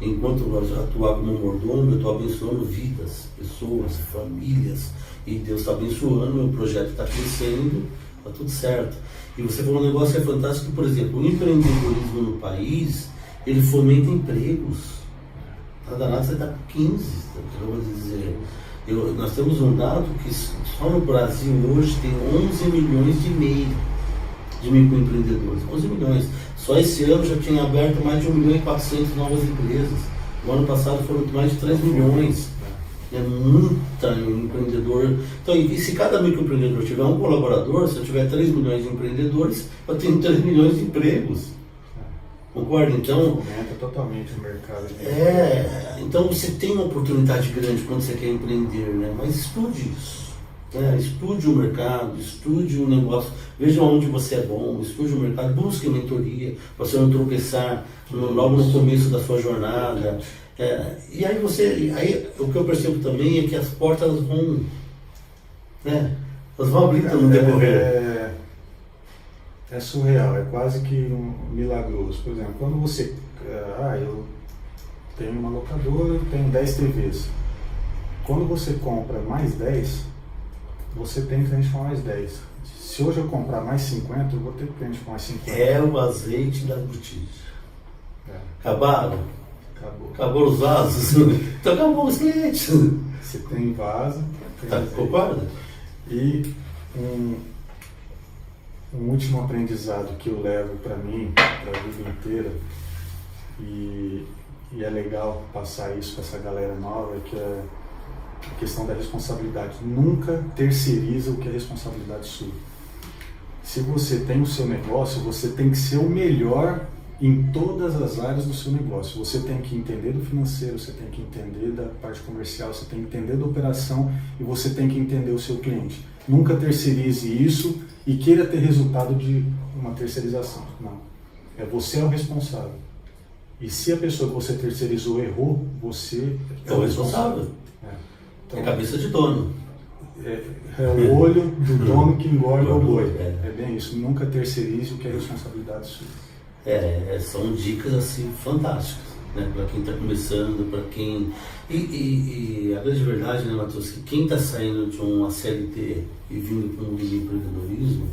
Enquanto eu atuar como mordomo, eu estou abençoando vidas, pessoas, famílias, e Deus está abençoando, meu projeto está crescendo, está tudo certo. E você falou um negócio que é fantástico, por exemplo, o empreendedorismo no país, ele fomenta empregos. Tá danado, você está com 15, eu vou dizer. Nós temos um dado que só no Brasil hoje tem 11 milhões e meio de microempreendedores, 11 milhões. Só esse ano já tinha aberto mais de 1 milhão e 400 novas empresas. O ano passado foram mais de 3 milhões. É muita empreendedor. Então, e se cada microempreendedor tiver um colaborador, se eu tiver 3 milhões de empreendedores, eu tenho 3 milhões de empregos. Concorda? Então, aumenta totalmente o mercado. Então você tem uma oportunidade grande quando você quer empreender, né? Mas estude isso. Estude o mercado, estude o negócio, veja onde você é bom, estude o mercado, busque mentoria, para você não tropeçar logo no começo da sua jornada. E aí o que eu percebo também é que as portas vão, elas vão abrindo no decorrer. É surreal, é quase que milagroso. Por exemplo, quando você, eu tenho uma locadora, tenho 10 TVs. Quando você compra mais 10, você tem cliente com mais 10. Se hoje eu comprar mais 50, eu vou ter cliente com mais 50. É o azeite da botija. Acabaram? Acabou os vasos? Então acabou os clientes. Você tem vaso. Concorda? E um último aprendizado que eu levo para mim, para a vida inteira, e é legal passar isso para essa galera nova, que a questão da responsabilidade. Nunca terceiriza o que é responsabilidade sua. Se você tem o seu negócio, você tem que ser o melhor em todas as áreas do seu negócio. Você tem que entender do financeiro, você tem que entender da parte comercial, você tem que entender da operação e você tem que entender o seu cliente. Nunca terceirize isso e queira ter resultado de uma terceirização. Não. Você é o responsável. E se a pessoa que você terceirizou errou, você é o responsável. Então, é cabeça de dono. É o olho do dono que engorda o boi. É bem isso. Nunca terceirize o que é responsabilidade sua. São dicas assim fantásticas, né? Para quem está começando, para quem... E a grande verdade, né, Matheus, que quem está saindo de uma CLT e vindo para um empreendedorismo,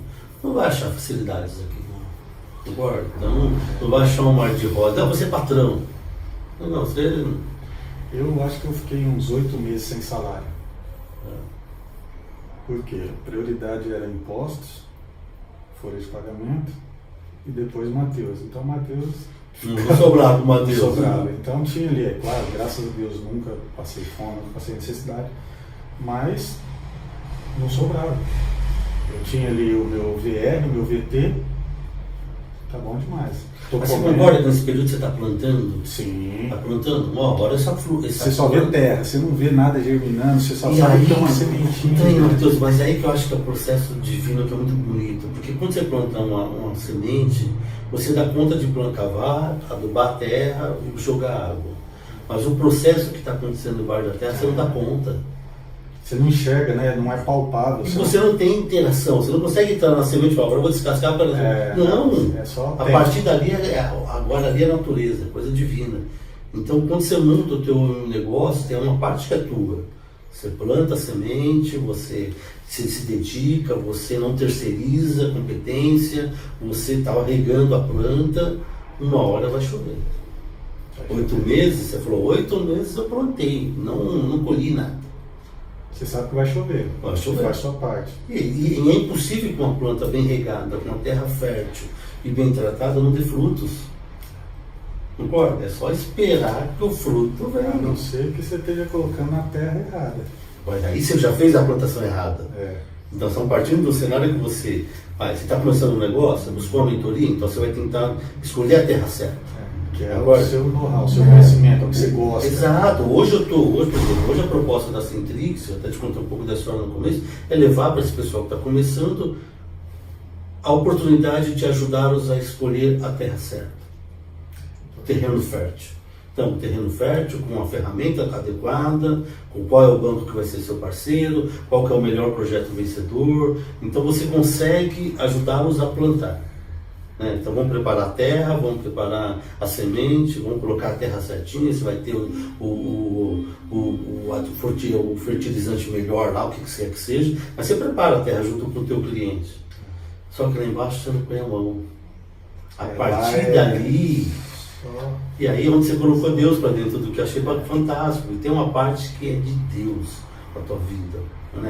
não vai achar facilidades aqui, não. Concorda? Então, não vai achar um mar de roda. Você é patrão. Não, você... Eu acho que eu fiquei uns 8 meses sem salário. Por quê? A prioridade era impostos, folha de pagamento e depois Matheus. Então Matheus... Não sobrava o Matheus. Não sobrava. Então tinha ali, é claro, graças a Deus nunca passei fome, nunca passei necessidade, mas não sobrava. Eu tinha ali o meu VR, o meu VT, tá bom demais. Mas você concorda que nesse período você está plantando? Sim. Está plantando? Uma hora você só vê terra, você não vê nada germinando, você só sabe que é uma sementinha. Então, Matheus, mas aí que eu acho que é o processo divino que é muito bonito. Porque quando você planta uma semente, você dá conta de cavar, adubar a terra e jogar água. Mas o processo que está acontecendo embaixo da terra, você não dá conta. Você não enxerga, né? Não é palpável. E você não tem interação, você não consegue entrar na semente e falar, agora eu vou descascar para... Não, é só a partir dali, agora ali é a natureza, coisa divina. Então, quando você monta o teu negócio, tem uma parte que é tua. Você planta a semente, você se dedica, você não terceiriza a competência, você está regando a planta, uma hora vai chover. 8 meses, você falou, 8 meses eu plantei, não colhi nada. Você sabe que vai chover. Vai chover. Você faz a sua parte. E é impossível que uma planta bem regada, com uma terra fértil e bem tratada, não dê frutos. Concorda? É só esperar que o fruto venha. A não ser que você esteja colocando na terra errada. Mas aí você já fez a plantação errada. Então, estamos partindo do cenário que você está começando um negócio, buscou uma mentoria, então você vai tentar escolher a terra certa. Que é agora, o seu know-how, o seu conhecimento, o que você gosta. Exato. Hoje a proposta da Centrix, eu até te contei um pouco da história no começo, é levar para esse pessoal que está começando a oportunidade de ajudá-los a escolher a terra certa. O terreno fértil. Então, terreno fértil, com uma ferramenta adequada, com qual é o banco que vai ser seu parceiro, qual que é o melhor projeto vencedor. Então, você consegue ajudá-los a plantar. Então vamos preparar a terra, vamos preparar a semente, vamos colocar a terra certinha, você vai ter o fertilizante melhor lá, o que quer que seja, mas você prepara a terra junto com o teu cliente. Só que lá embaixo você não põe a mão. A partir dali, e aí onde você colocou Deus para dentro do que eu achei fantástico, e tem uma parte que é de Deus para a tua vida.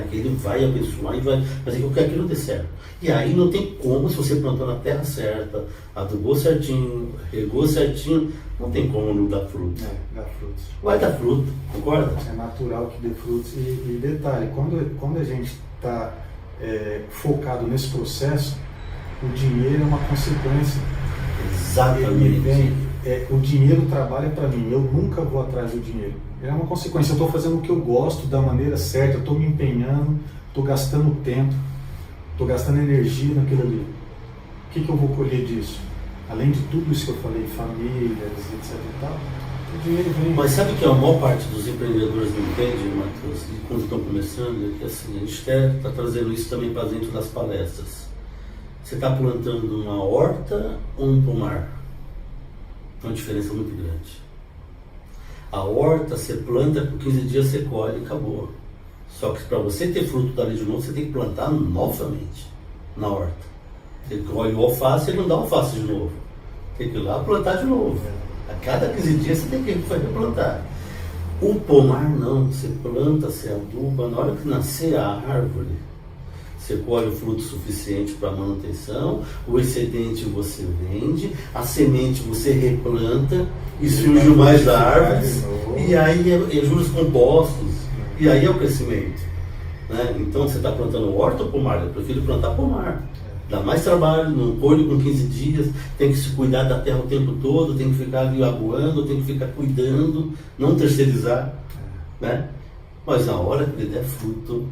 Que ele vai abençoar e vai fazer com que aquilo dê certo. E aí não tem como, se você plantou na terra certa, adubou certinho, regou certinho, não tem como não dar fruto. Dá frutos. Vai dar fruto, concorda? É natural que dê frutos. E detalhe, quando a gente está focado nesse processo, o dinheiro é uma consequência. Exatamente. O dinheiro trabalha para mim, eu nunca vou atrás do dinheiro. É uma consequência, eu estou fazendo o que eu gosto da maneira certa, eu estou me empenhando, estou gastando tempo, estou gastando energia naquilo ali. O que eu vou colher disso? Além de tudo isso que eu falei, famílias, etc e tal, o dinheiro vem. Mas sabe que a maior parte dos empreendedores não entende, Matheus, e quando estão começando, é que assim, a gente está trazendo isso também para dentro das palestras. Você está plantando uma horta ou um pomar? É uma diferença muito grande. A horta você planta, por 15 dias você colhe e acabou. Só que para você ter fruto dali de novo, você tem que plantar novamente na horta. Você colhe o alface e não dá alface de novo. Tem que ir lá plantar de novo. A cada 15 dias você tem que replantar. O pomar não, você planta, você aduba, na hora que nascer a árvore, você colhe o fruto suficiente para manutenção, o excedente você vende, a semente você replanta e surge mais da árvore, e aí é juros compostos. E aí é o crescimento. Né? Então você está plantando horta ou pomar? Eu prefiro plantar pomar. Dá mais trabalho, não colhe com 15 dias, tem que se cuidar da terra o tempo todo, tem que ficar ali aguando, tem que ficar cuidando, não terceirizar. Né? Mas na hora que ele der fruto,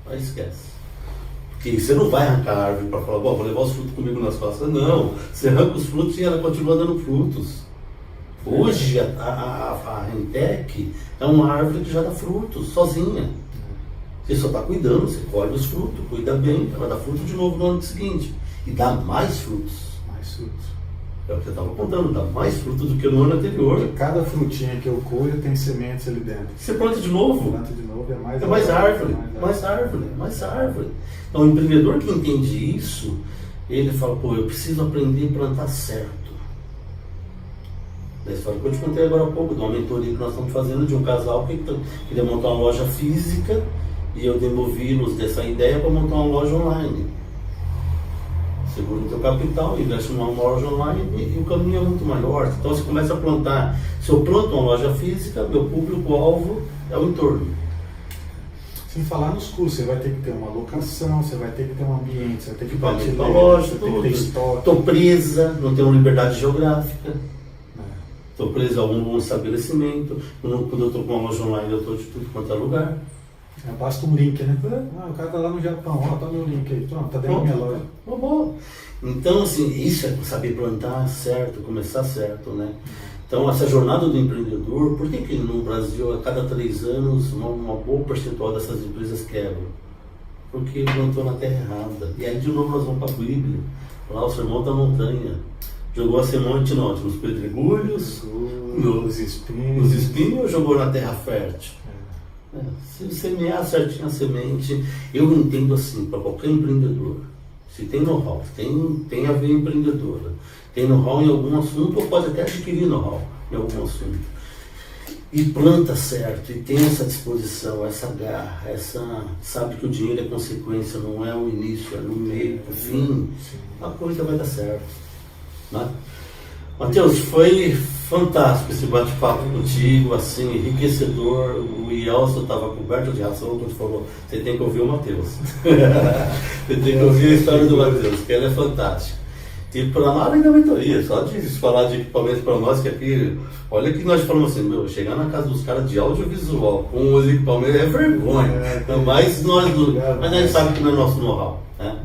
aí esquece. Porque você não vai arrancar a árvore para falar, bom, vou levar os frutos comigo nas costas. Não, você arranca os frutos e ela continua dando frutos. Hoje a Rentec é uma árvore que já dá frutos, sozinha. Você só está cuidando, você colhe os frutos, cuida bem, ela dá fruto de novo no ano seguinte. E dá mais frutos. Mais frutos. É o que eu estava contando, dá mais frutos do que no ano anterior. E cada frutinha que eu colho tem sementes ali dentro. Você planta de novo. Planta de novo, é mais árvore. Mais árvore. Então o empreendedor que entende isso, ele fala, pô, eu preciso aprender a plantar certo. Da história que eu te contei agora há pouco, de uma mentoria que nós estamos fazendo de um casal que queria montar uma loja física. E eu demovi-los dessa ideia para montar uma loja online. Segura o teu capital, investe numa loja online e o caminho é muito maior. Então você começa a plantar. Se eu planto uma loja física, meu público-alvo é o entorno. Sem falar nos custos, você vai ter que ter uma locação, você vai ter que ter um ambiente, você vai ter que partir para a loja, você tem que ter estoque. Estou presa, não tenho liberdade geográfica. Estou preso a algum estabelecimento. Quando eu estou com uma loja online, eu estou de tudo quanto é lugar. Basta um link, né? Ah, o cara tá lá no Japão, ó, tá meu link aí, pronto, tá dentro da minha loja. Bom. Então, assim, isso é saber plantar certo, começar certo, né? Então, essa jornada do empreendedor, por que no Brasil, a cada 3 anos, uma boa percentual dessas empresas quebram? Porque plantou na terra errada. E aí, de novo, nós vamos para a Bíblia, lá o Sermão da Montanha. Jogou a semente nos pedregulhos, nos espinhos, ou jogou na terra fértil? Se semear certinho a semente, eu entendo assim, para qualquer empreendedor, se tem know-how, tem a ver empreendedora, tem know-how em algum assunto, ou pode até adquirir know-how em algum assunto, e planta certo, e tem essa disposição, essa garra, sabe que o dinheiro é consequência, não é o início, é no meio, o fim, a coisa vai dar certo. Né? Matheus, foi fantástico esse bate-papo contigo, assim, enriquecedor. O Ielson estava coberto de razão quando falou, você tem que ouvir o Matheus. Você tem que ouvir a história do Matheus, que ela é fantástica. E para nós ainda mentoria, só de falar de equipamento para nós, que aqui, olha que nós falamos assim, chegar na casa dos caras de audiovisual com os equipamentos é vergonha. Mas a gente sabe que não é nosso know-how. Né?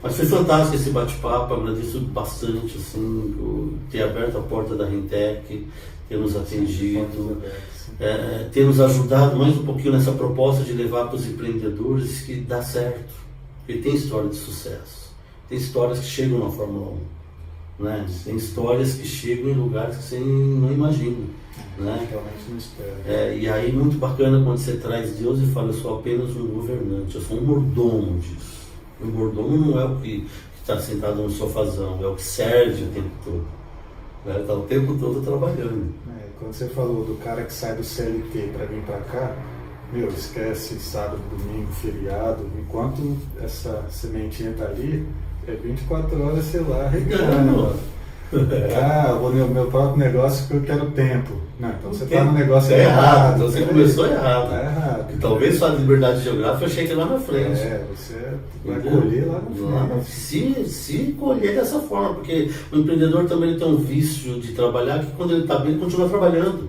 Mas foi fantástico esse bate-papo, agradeço bastante assim, ter aberto a porta da Rentec, ter nos atendido, ter nos ajudado mais um pouquinho nessa proposta de levar para os empreendedores que dá certo. Porque tem história de sucesso, tem histórias que chegam na Fórmula 1, né? Tem histórias que chegam em lugares que você não imagina. Né? Realmente não espera. E aí muito bacana quando você traz Deus e fala, eu sou apenas um governante, eu sou um mordomo disso. O mordomo não é o que está sentado no sofazão, é o que serve o tempo todo. Ele está o tempo todo trabalhando. Quando você falou do cara que sai do CLT para vir para cá, esquece sábado, domingo, feriado. Enquanto essa sementinha está ali, é 24 horas, sei lá, regando. O meu próprio negócio porque eu quero tempo. Não, então você está no negócio errado. Então você começou errado. Está errado. E talvez sua liberdade geográfica chegue lá na frente. Você vai colher lá na frente. Se colher dessa forma, porque o empreendedor também tem um vício de trabalhar que quando ele está bem, ele continua trabalhando.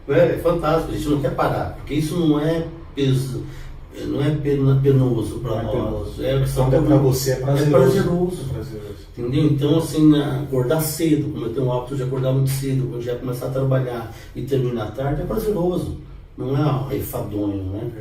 É fantástico, a gente não quer parar, porque isso não é peso. Não é penoso para nós. Para você é prazeroso. Entendeu? Então, assim, acordar cedo, como eu tenho o hábito de acordar muito cedo, quando já começar a trabalhar e terminar tarde, é prazeroso. Não é enfadonho, né?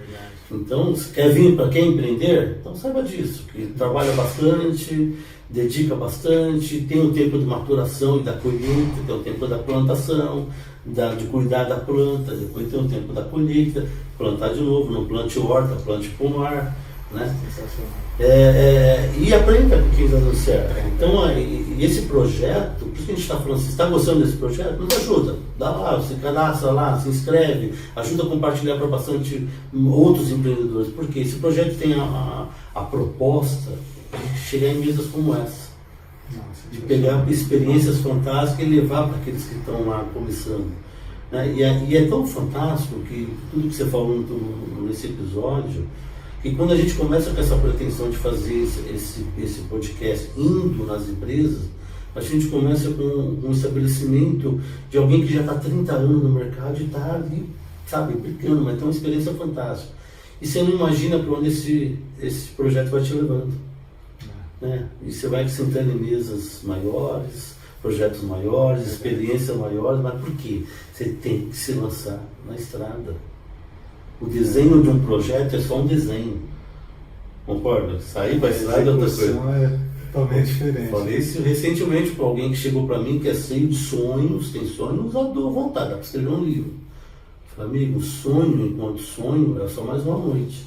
Então, se quer empreender? Então saiba disso, que trabalha bastante, dedica bastante, tem o tempo de maturação e da colheita, tem o tempo da plantação, de cuidar da planta, depois tem o tempo da colheita, plantar de novo, não plante horta, plante pomar, né? E aprenda com quem está dando certo. Então, esse projeto, por isso que a gente está falando, se está gostando desse projeto, nos ajuda, dá lá, se cadastra lá, se inscreve, ajuda a compartilhar para bastante outros empreendedores, porque esse projeto tem a proposta de chegar em mesas como essa. De pegar experiências fantásticas e levar para aqueles que estão lá começando. Né? E é tão fantástico que tudo que você falou nesse episódio, que quando a gente começa com essa pretensão de fazer esse podcast indo nas empresas, a gente começa com um estabelecimento de alguém que já está há 30 anos no mercado e está ali, sabe, brincando, mas tem uma experiência fantástica. E você não imagina para onde esse projeto vai te levando. Né? E você vai sentando em mesas maiores, projetos maiores, experiências maiores, mas por quê? Você tem que se lançar na estrada. O desenho de um projeto é só um desenho. Concorda? Sair para a estrada é outra coisa. É totalmente diferente. Falei isso recentemente para alguém que chegou para mim que é cheio de sonhos, tem sonhos, eu dou vontade, dá para escrever um livro. Eu falei, amigo, sonho enquanto sonho é só mais uma noite.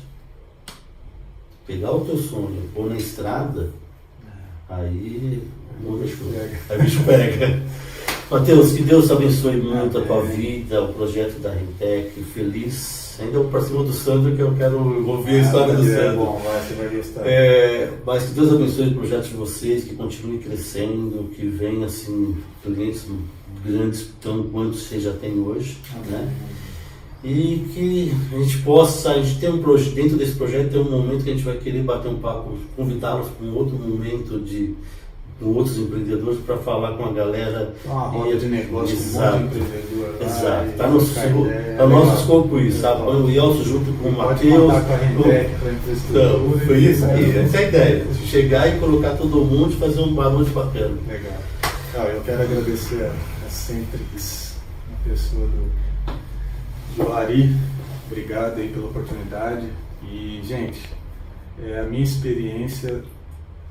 Pegar o teu sonho, pôr na estrada, aí o bicho pega. Matheus, que Deus abençoe muito a tua vida, o projeto da Rentec, feliz. Ainda para cima do Sandro, que eu quero ouvir a história do Sandro. Bom, você vai gostar. Mas que Deus abençoe o projeto de vocês, que continue crescendo, que venha assim, clientes grandes, tão quanto você já tem hoje. Né? E que a gente tem dentro desse projeto tem um momento que a gente vai querer bater um papo, convidá-los para um outro momento com outros empreendedores para falar com a galera. Uma roda de negócio com um monte de empreendedor. Exato. Está no nosso escopo isso, sabe? O Elcio junto com o Matheus. Foi isso aí, essa é a ideia. Chegar e colocar todo mundo e fazer um barulho bacana. Legal. Eu quero agradecer a Centrix, a pessoa do Ari. Obrigado aí pela oportunidade. E, gente, a minha experiência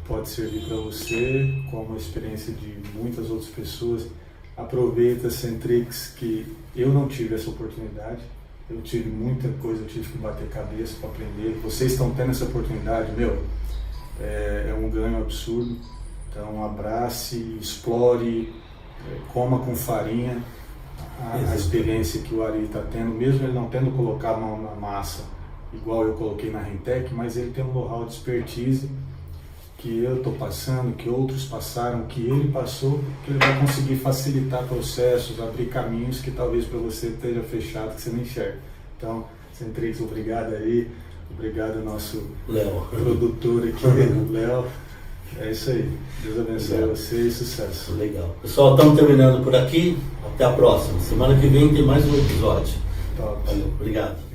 pode servir para você, como a experiência de muitas outras pessoas. Aproveita a Centrix, que eu não tive essa oportunidade. Eu tive muita coisa, eu tive que bater cabeça para aprender. Vocês estão tendo essa oportunidade, é um ganho absurdo. Então abrace, explore, coma com farinha a experiência que o Ari está tendo, mesmo ele não tendo colocado a mão na massa, igual eu coloquei na Rentec, mas ele tem um know-how de expertise que eu estou passando, que outros passaram, que ele passou, que ele vai conseguir facilitar processos, abrir caminhos que talvez para você esteja fechado, que você não enxerga. Então, Centrix, obrigado aí, obrigado ao nosso Léo, produtor aqui, Léo. É isso aí. Deus abençoe você e sucesso. Legal. Pessoal, estamos terminando por aqui. Até a próxima. Semana que vem tem mais um episódio. Top. Valeu. Obrigado.